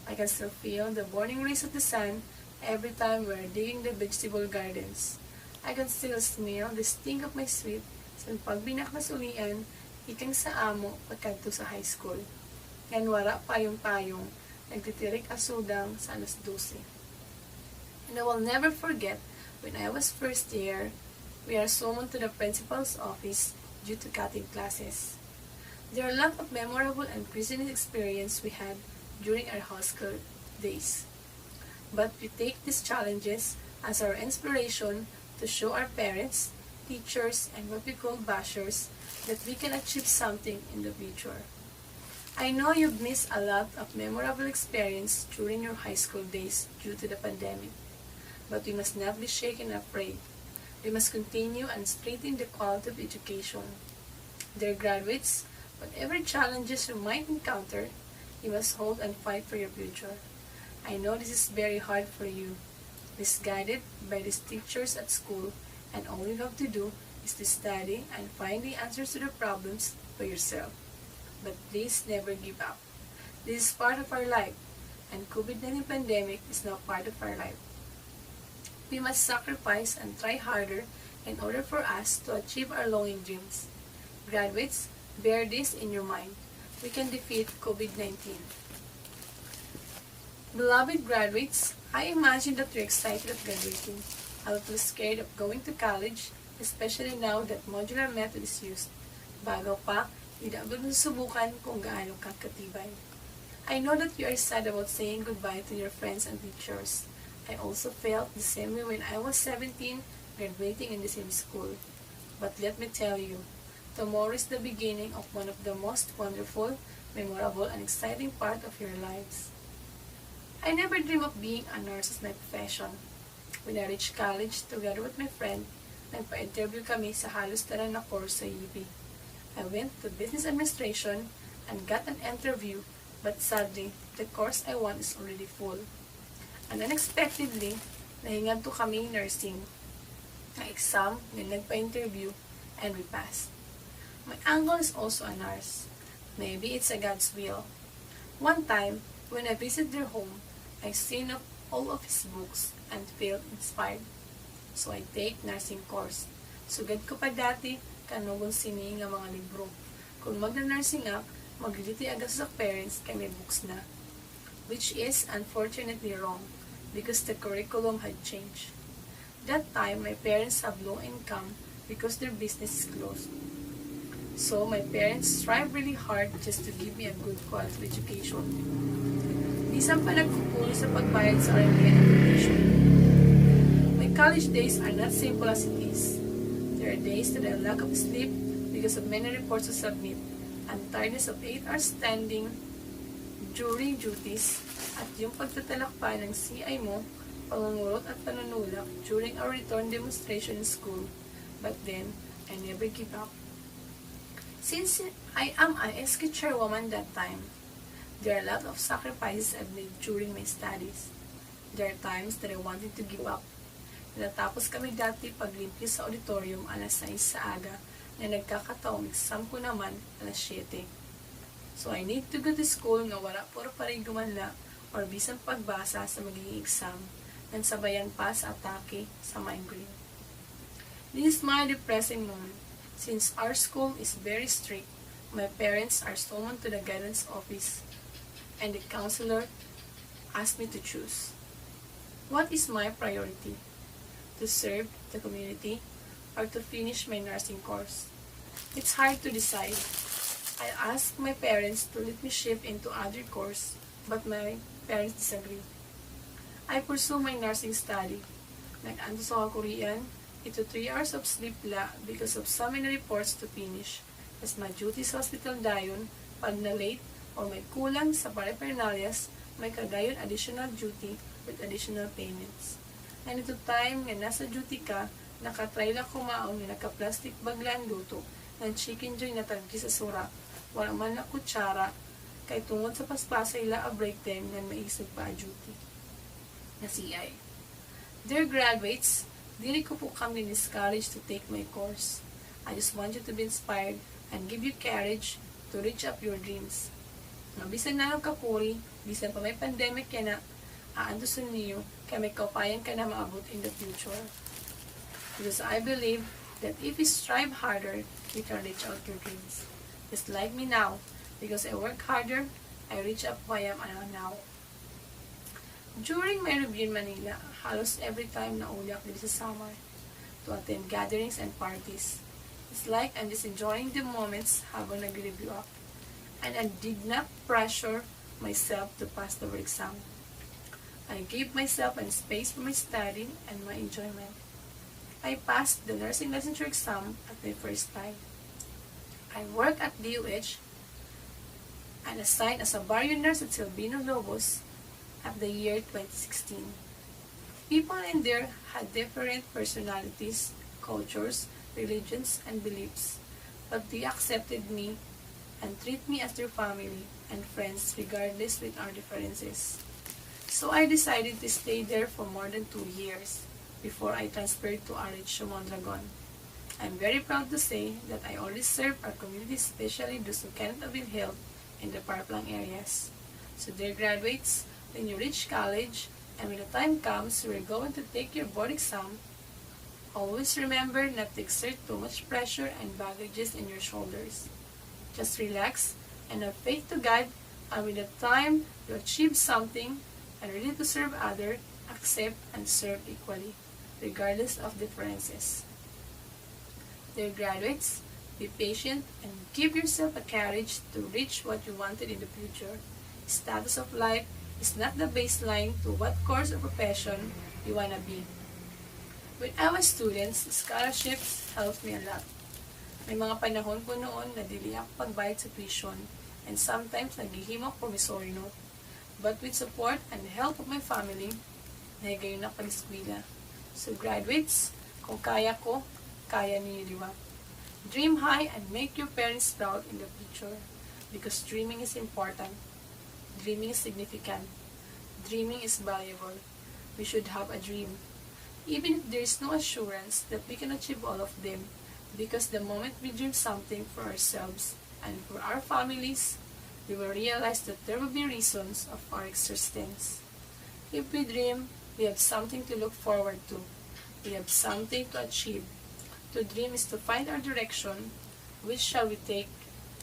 I can still feel the morning rays of the sun every time we're digging the vegetable gardens. I can still smell the stink of my sweet sa pagbinak na sulian, ikang sa amo pagkanto sa high school. Yan wala payong-payong, nagtitirik asudang sa alas 12. And I will never forget when I was first year, we are summoned to the principal's office due to cutting classes. There are a lot of memorable and pleasant experiences we had during our high school days. But we take these challenges as our inspiration to show our parents, teachers, and what we call bashers that we can achieve something in the future. I know you've missed a lot of memorable experience during your high school days due to the pandemic, but we must not be shaken or afraid. We must continue and strengthen the quality of education. Dear graduates, whatever challenges you might encounter, you must hold and fight for your future. I know this is very hard for you, misguided by these teachers at school, and all you have to do is to study and find the answers to the problems for yourself. But please never give up. This is part of our life, and COVID-19 pandemic is now part of our life. We must sacrifice and try harder in order for us to achieve our longing dreams. Graduates, bear this in your mind. We can defeat COVID-19. Beloved graduates, I imagine that you're excited of graduating, a little scared of going to college, especially now that modular method is used. Bago pa, hindi agad susubukan kung gaano ka katibay. I know that you are sad about saying goodbye to your friends and teachers. I also felt the same way when I was 17, graduating in the same school. But let me tell you, tomorrow is the beginning of one of the most wonderful, memorable, and exciting part of your lives. I never dreamed of being a nurse as my profession. When I reached college, together with my friend, nagpa-interview kami sa halos tanan na course sa UP. I went to business administration and got an interview, but sadly, the course I want is already full. And unexpectedly, nahingan to kami nursing. Na exam, na nagpa-interview, and we passed. My uncle is also a nurse. Maybe it's a God's will. One time, when I visited their home, I seen all of his books and felt inspired. So I take nursing course. Sugad ko pa dati, kanugon sini nga mga libro. Kung magna-nursing up, magliti agad sa parents kay may books na. Which is unfortunately wrong, because the curriculum had changed. That time, my parents have low income because their business is closed. So my parents strive really hard just to give me a good quality education. Isang pa nagkukuli sa pagbayad sa RMN application. My college days are not simple as it is. There are days that I lack of sleep because of many reports to submit, and tiredness of 8 hours standing during duties, at yung pagtatalakpa ng CI mo, pangungurot at panunulak during our return demonstration in school. But then, I never give up. Since I am an SK chairwoman that time, there are a lot of sacrifices I've made during my studies. There are times that I wanted to give up. Natapos kami dati paglimpyo sa auditorium alas 6 sa aga, na nagkakataong exam ko naman alas 7. So I need to go to school nga wala puro paray gumanla or bisang pagbasa sa magiging exam, nang sabayan pa sa atake sa migraine. This is my depressing moment. Since our school is very strict, my parents are summoned to the guidance office, and the counselor asked me to choose. What is my priority? To serve the community or to finish my nursing course? It's hard to decide. I asked my parents to let me shift into other course, but my parents disagree. I pursue my nursing study. Nag-ando sa Korean, ito 3 hours of sleep la because of so many reports to finish. As my duties sa hospital dayon, pag na-late or may kulang sa paraphernalias, may kagayon additional duty with additional payments. And ito time nga nasa duty ka, nakatry lang kumaon nga naka-plastic bag lang luto, ng chicken joy na tagdi sa sura, wala man na kutsara, kay tungod sa paspasay la a break time nga maisog pa a duty. Na CI. Dear graduates, dili ko po kami discouraged to take my course. I just want you to be inspired and give you courage to reach up your dreams. Nga bisan na kakuri, bisan pa may pandemic ka na, aandusun niyo, kaya may kaupayan ka na maabot in the future. Because I believe that if you strive harder, you can reach out your dreams. Just like me now, because I work harder, I reach up who I am now. During my review in Manila, halos every time na ulyak dito sa summer to attend gatherings and parties. It's like I'm just enjoying the moments habang nag-review up. And I did not pressure myself to pass the exam. I gave myself a space for my study and my enjoyment. I passed the nursing licensure exam at my first time. I worked at DOH and assigned as a barrio nurse at Silvino Lobos at the year 2016. People in there had different personalities, cultures, religions, and beliefs, but they accepted me and treat me as their family and friends regardless with our differences. So I decided to stay there for more than 2 years before I transferred to RH Mondragon. I'm very proud to say that I always serve our community, especially those who cannot avail help in the Parplang areas. So dear graduates, when you reach college and when the time comes we're going to take your board exam, always remember not to exert too much pressure and baggages in your shoulders. Just relax and have faith to God, and with the time you achieve something and ready to serve others, accept and serve equally, regardless of differences. Dear graduates, be patient and give yourself a courage to reach what you wanted in the future. Status of life is not the baseline to what course or profession you want to be. When I was students, scholarships helped me a lot. May mga panahon po noon na dili ako pagbayad sa tuition and sometimes naghihimok promissory note. But with support and the help of my family, nagayon na pag-eskwela. So graduates, kung kaya ko, kaya ninyo, di ba? Dream high and make your parents proud in the future because dreaming is important. Dreaming is significant. Dreaming is valuable. We should have a dream. Even if there is no assurance that we can achieve all of them, because the moment we dream something for ourselves and for our families, we will realize that there will be reasons of our existence. If we dream, we have something to look forward to. We have something to achieve. To dream is to find our direction. Which shall we take?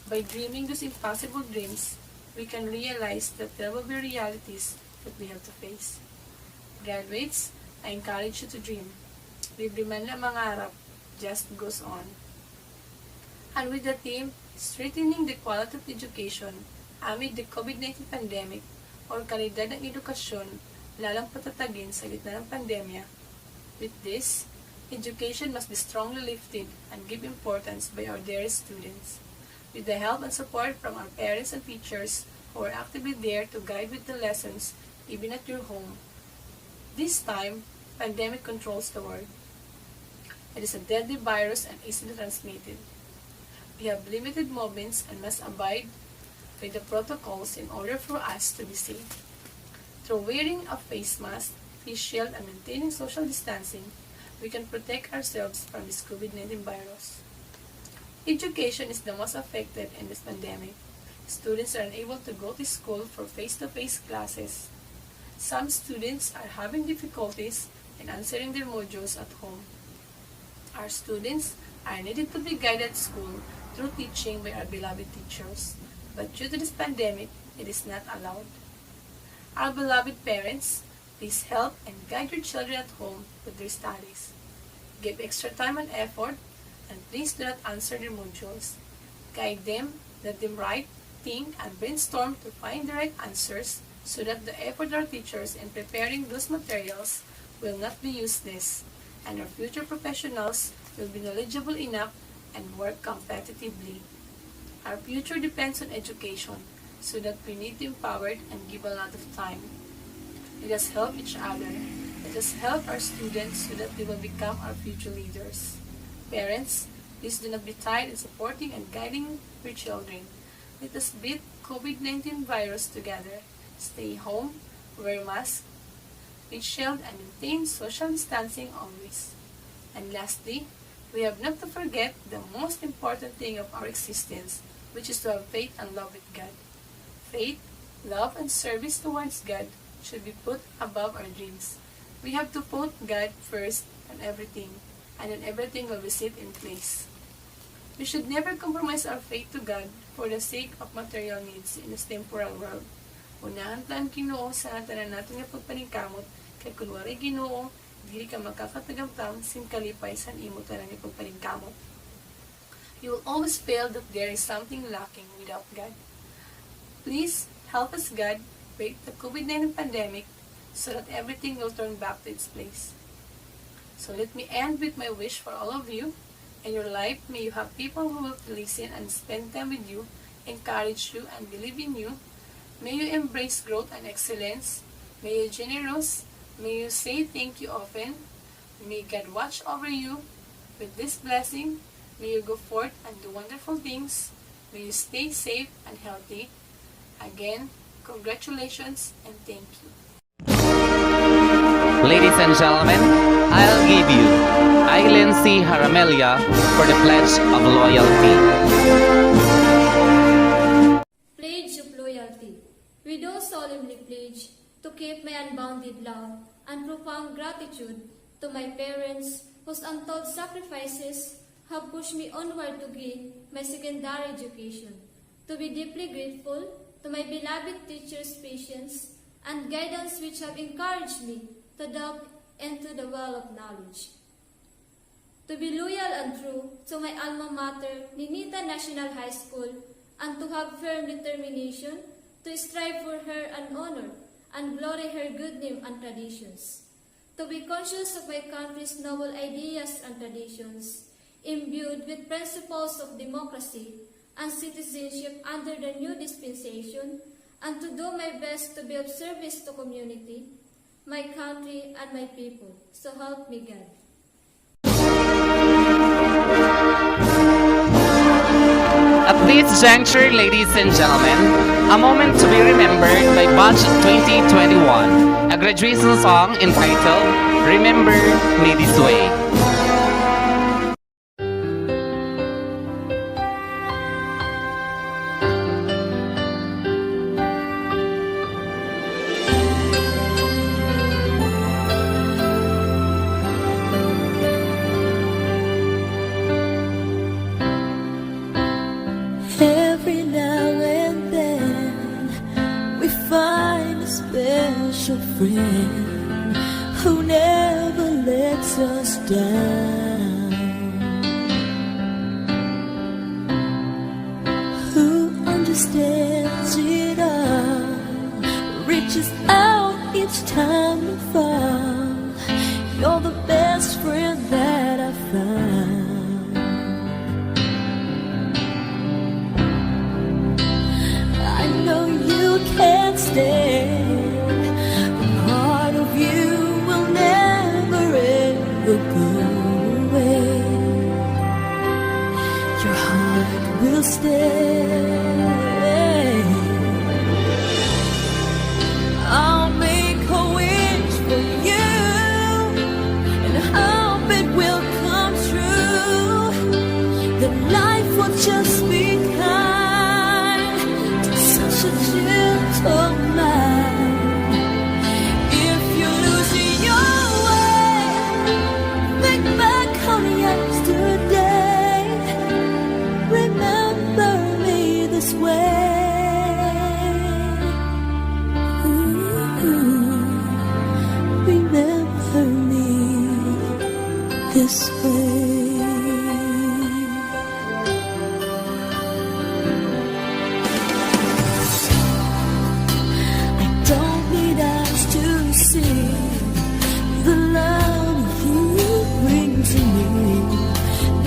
By dreaming those impossible dreams, we can realize that there will be realities that we have to face. Graduates, I encourage you to dream. Libre man na mangarap, just goes on. And with the theme, strengthening the quality of education amid the COVID-19 pandemic or kalidad ng edukasyon lalang patatagin sa gitna ng pandemya. With this, education must be strongly lifted and give importance by our dearest students. With the help and support from our parents and teachers who are actively there to guide with the lessons even at your home. This time, pandemic controls the world. It is a deadly virus and easily transmitted. We have limited movements and must abide by the protocols in order for us to be safe. Through wearing a face mask, face shield, and maintaining social distancing, we can protect ourselves from this COVID-19 virus. Education is the most affected in this pandemic. Students are unable to go to school for face-to-face classes. Some students are having difficulties in answering their modules at home. Our students are needed to be guided at school through teaching by our beloved teachers, but due to this pandemic, it is not allowed. Our beloved parents, please help and guide your children at home with their studies. Give extra time and effort, and please do not answer their modules. Guide them, let them write, think, and brainstorm to find the right answers so that the effort of our teachers in preparing those materials will not be useless, and our future professionals will be knowledgeable enough and work competitively. Our future depends on education, so that we need to empower it and give a lot of time. Let us help each other. Let us help our students so that they will become our future leaders. Parents, please do not be tired in supporting and guiding your children. Let us beat COVID-19 virus together. Stay home, wear mask, face shield, and maintain social distancing always. And lastly, we have not to forget the most important thing of our existence, which is to have faith and love with God. Faith, love, and service towards God should be put above our dreams. We have to put God first in everything, and then everything will be set in place. We should never compromise our faith to God for the sake of material needs in this temporal world. Unahan taan Ginoo sa tanan natin nga pagpaningkamot, kay kunwari Ginoo, dili ka makakatagamtam sim kalipay san imo tanan nga pagpaningkamot. You will always feel that there is something lacking without God. Please help us, God, break the COVID-19 pandemic so that everything will turn back to its place. So let me end with my wish for all of you. In your life, may you have people who will listen and spend time with you, encourage you, and believe in you. May you embrace growth and excellence. May you be generous. May you say thank you often. May God watch over you. With this blessing, may you go forth and do wonderful things. May you stay safe and healthy. Again, congratulations and thank you. Ladies and gentlemen, I'll give you Aileen C. Haramelia for the Pledge of Loyalty. Pledge of Loyalty. We do solemnly pledge to keep my unbounded love and profound gratitude to my parents whose untold sacrifices have pushed me onward to gain my secondary education. To be deeply grateful to my beloved teachers' patience and guidance which have encouraged me to delve into the well of knowledge. To be loyal and true to my alma mater, Nenita National High School, and to have firm determination to strive for her and honor and glory her good name and traditions. To be conscious of my country's noble ideas and traditions, imbued with principles of democracy and citizenship under the new dispensation, and to do my best to be of service to community, my country, and my people. So help me God. At this juncture, ladies and gentlemen, a moment to be remembered by Batch 2021, a graduation song entitled Remember Me This Way. Every now and then we find a special friend who never lets us down, who understands it all, reaches out each time we fall. You're the best friend that I found. I know you can't stay. Part of you will never ever go away. Your heart will stay. I'll make a wish for you and hope it will come true. That life will just be kind to such a gentle man. If you're losing your way, think back on yesterday. Remember me this way. Remember me this way. I don't need eyes to see the love you bring to me.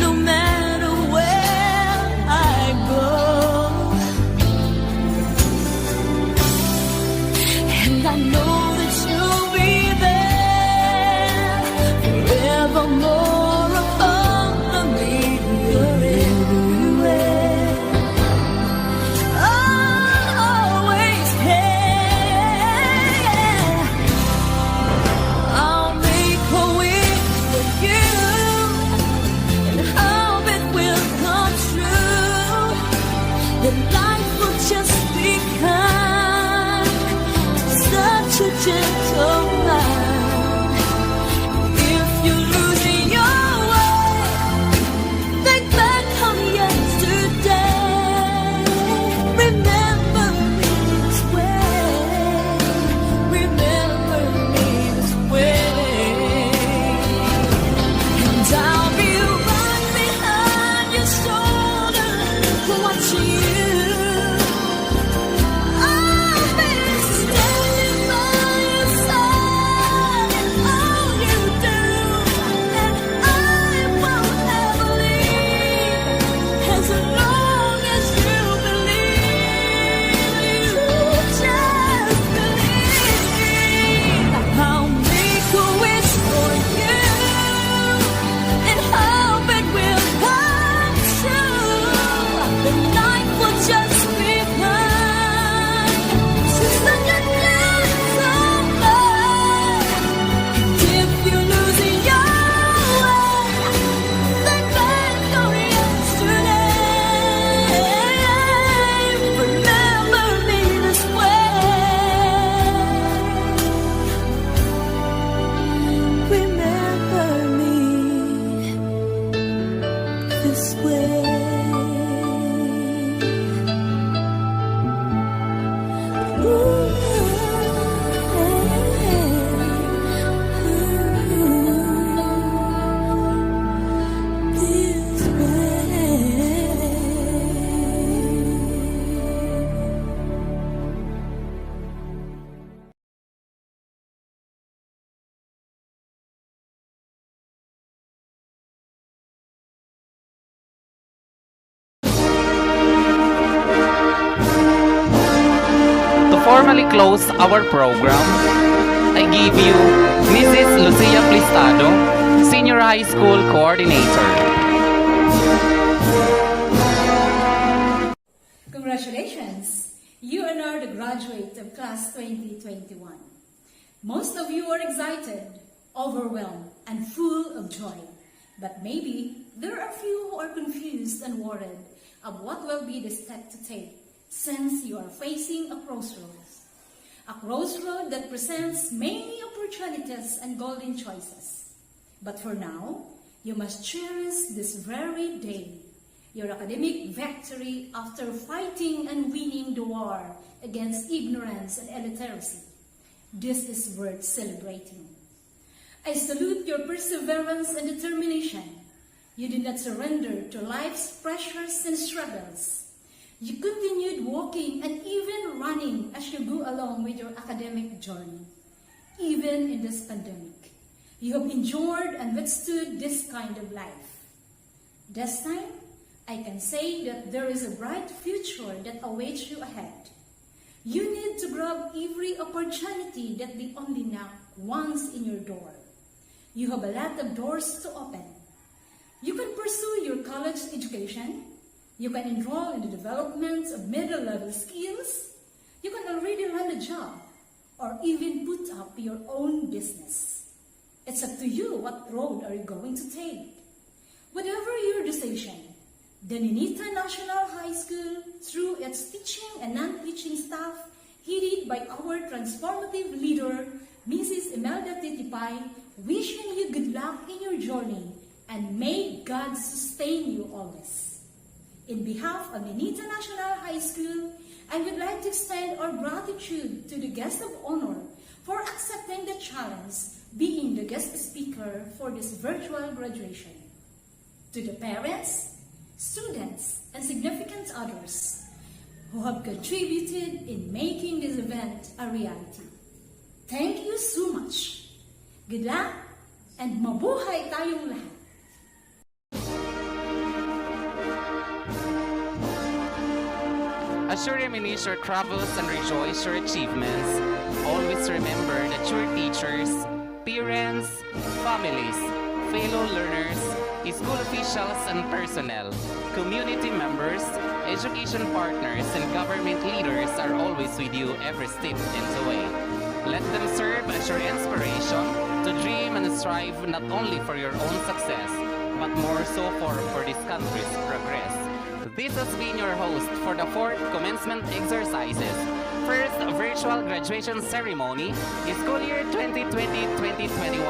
No matter where I go, and I know that you'll be there forevermore upon me. You're everywhere. Always care. I'll make a wish for you and hope it will come true. That life will just be kind to such a gentle man. If you're losing your way, think back on yesterday. Remember me this way. Remember me this way. And I'll be right behind your shoulder, watching you. I'll be standing by your formally close our program, I give you Mrs. Lucia Plistado, Senior High School Coordinator. Congratulations! You are now the graduate of Class 2021. Most of you are excited, overwhelmed, and full of joy. But maybe there are few who are confused and worried of what will be the step to take since you are facing a crossroads. A crossroad that presents many opportunities and golden choices. But for now, you must cherish this very day, your academic victory after fighting and winning the war against ignorance and illiteracy. This is worth celebrating. I salute your perseverance and determination. You did not surrender to life's pressures and struggles. You continued walking and even running as you go along with your academic journey. Even in this pandemic, you have endured and withstood this kind of life. This time, I can say that there is a bright future that awaits you ahead. You need to grab every opportunity that they only knock once in your door. You have a lot of doors to open. You can pursue your college education. You can enroll in the development of middle-level skills. You can already land a job or even put up your own business. It's up to you what road are you going to take. Whatever your decision, the Nenita National High School, through its teaching and non-teaching staff, headed by our transformative leader, Mrs. Imelda Titipay, wishing you good luck in your journey and may God sustain you always. In behalf of Nenita National High School, I would like to extend our gratitude to the guest of honor for accepting the challenge, being the guest speaker for this virtual graduation. To the parents, students, and significant others who have contributed in making this event a reality. Thank you so much. Good luck and mabuhay tayong lahat. As you reminisce your travels and rejoice your achievements, always remember that your teachers, parents, families, fellow learners, school officials and personnel, community members, education partners, and government leaders are always with you every step in the way. Let them serve as your inspiration to dream and strive not only for your own success, but more so for this country's progress. This has been your host for the 4th commencement exercises, first virtual graduation ceremony, school year 2020-2021.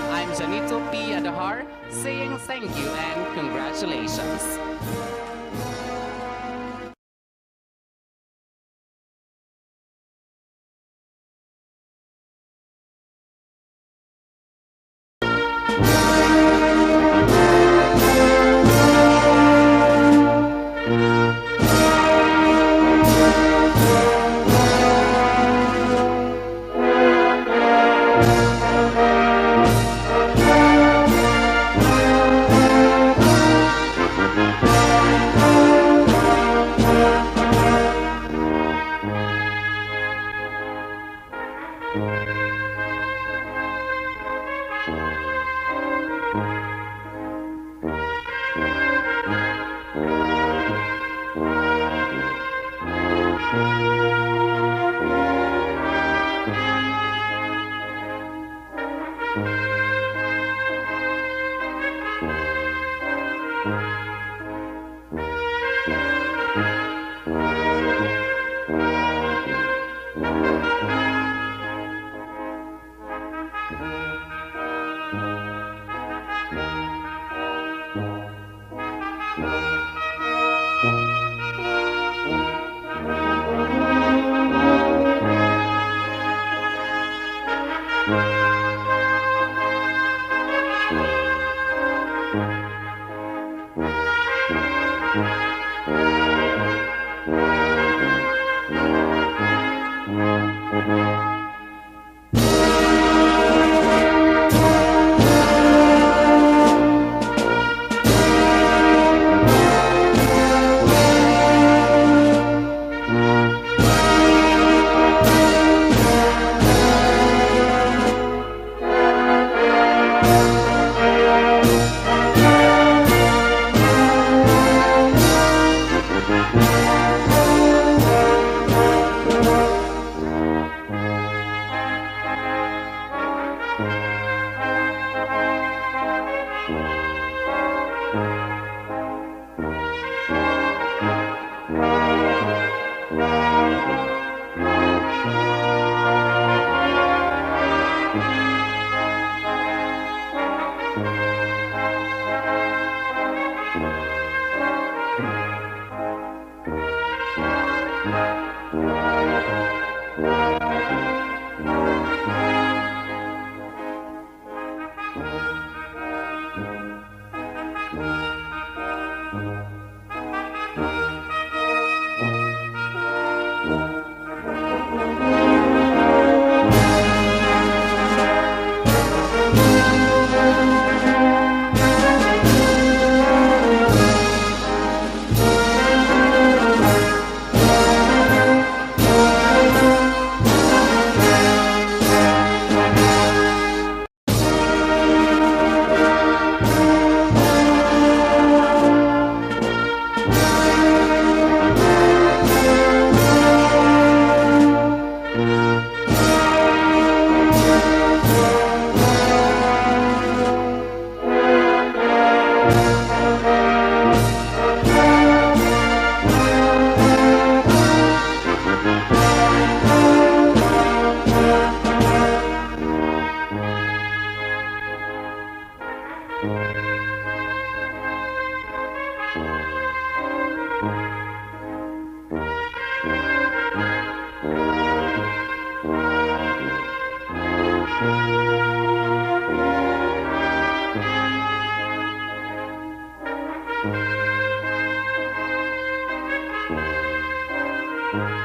I'm Janito P. Adahar, saying thank you and congratulations. Thank you. Thank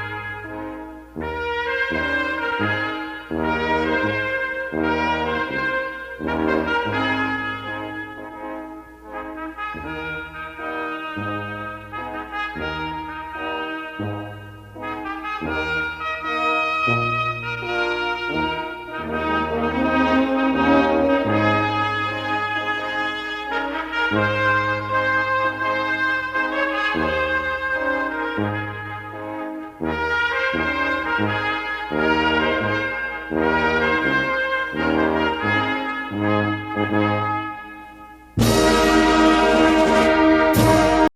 you.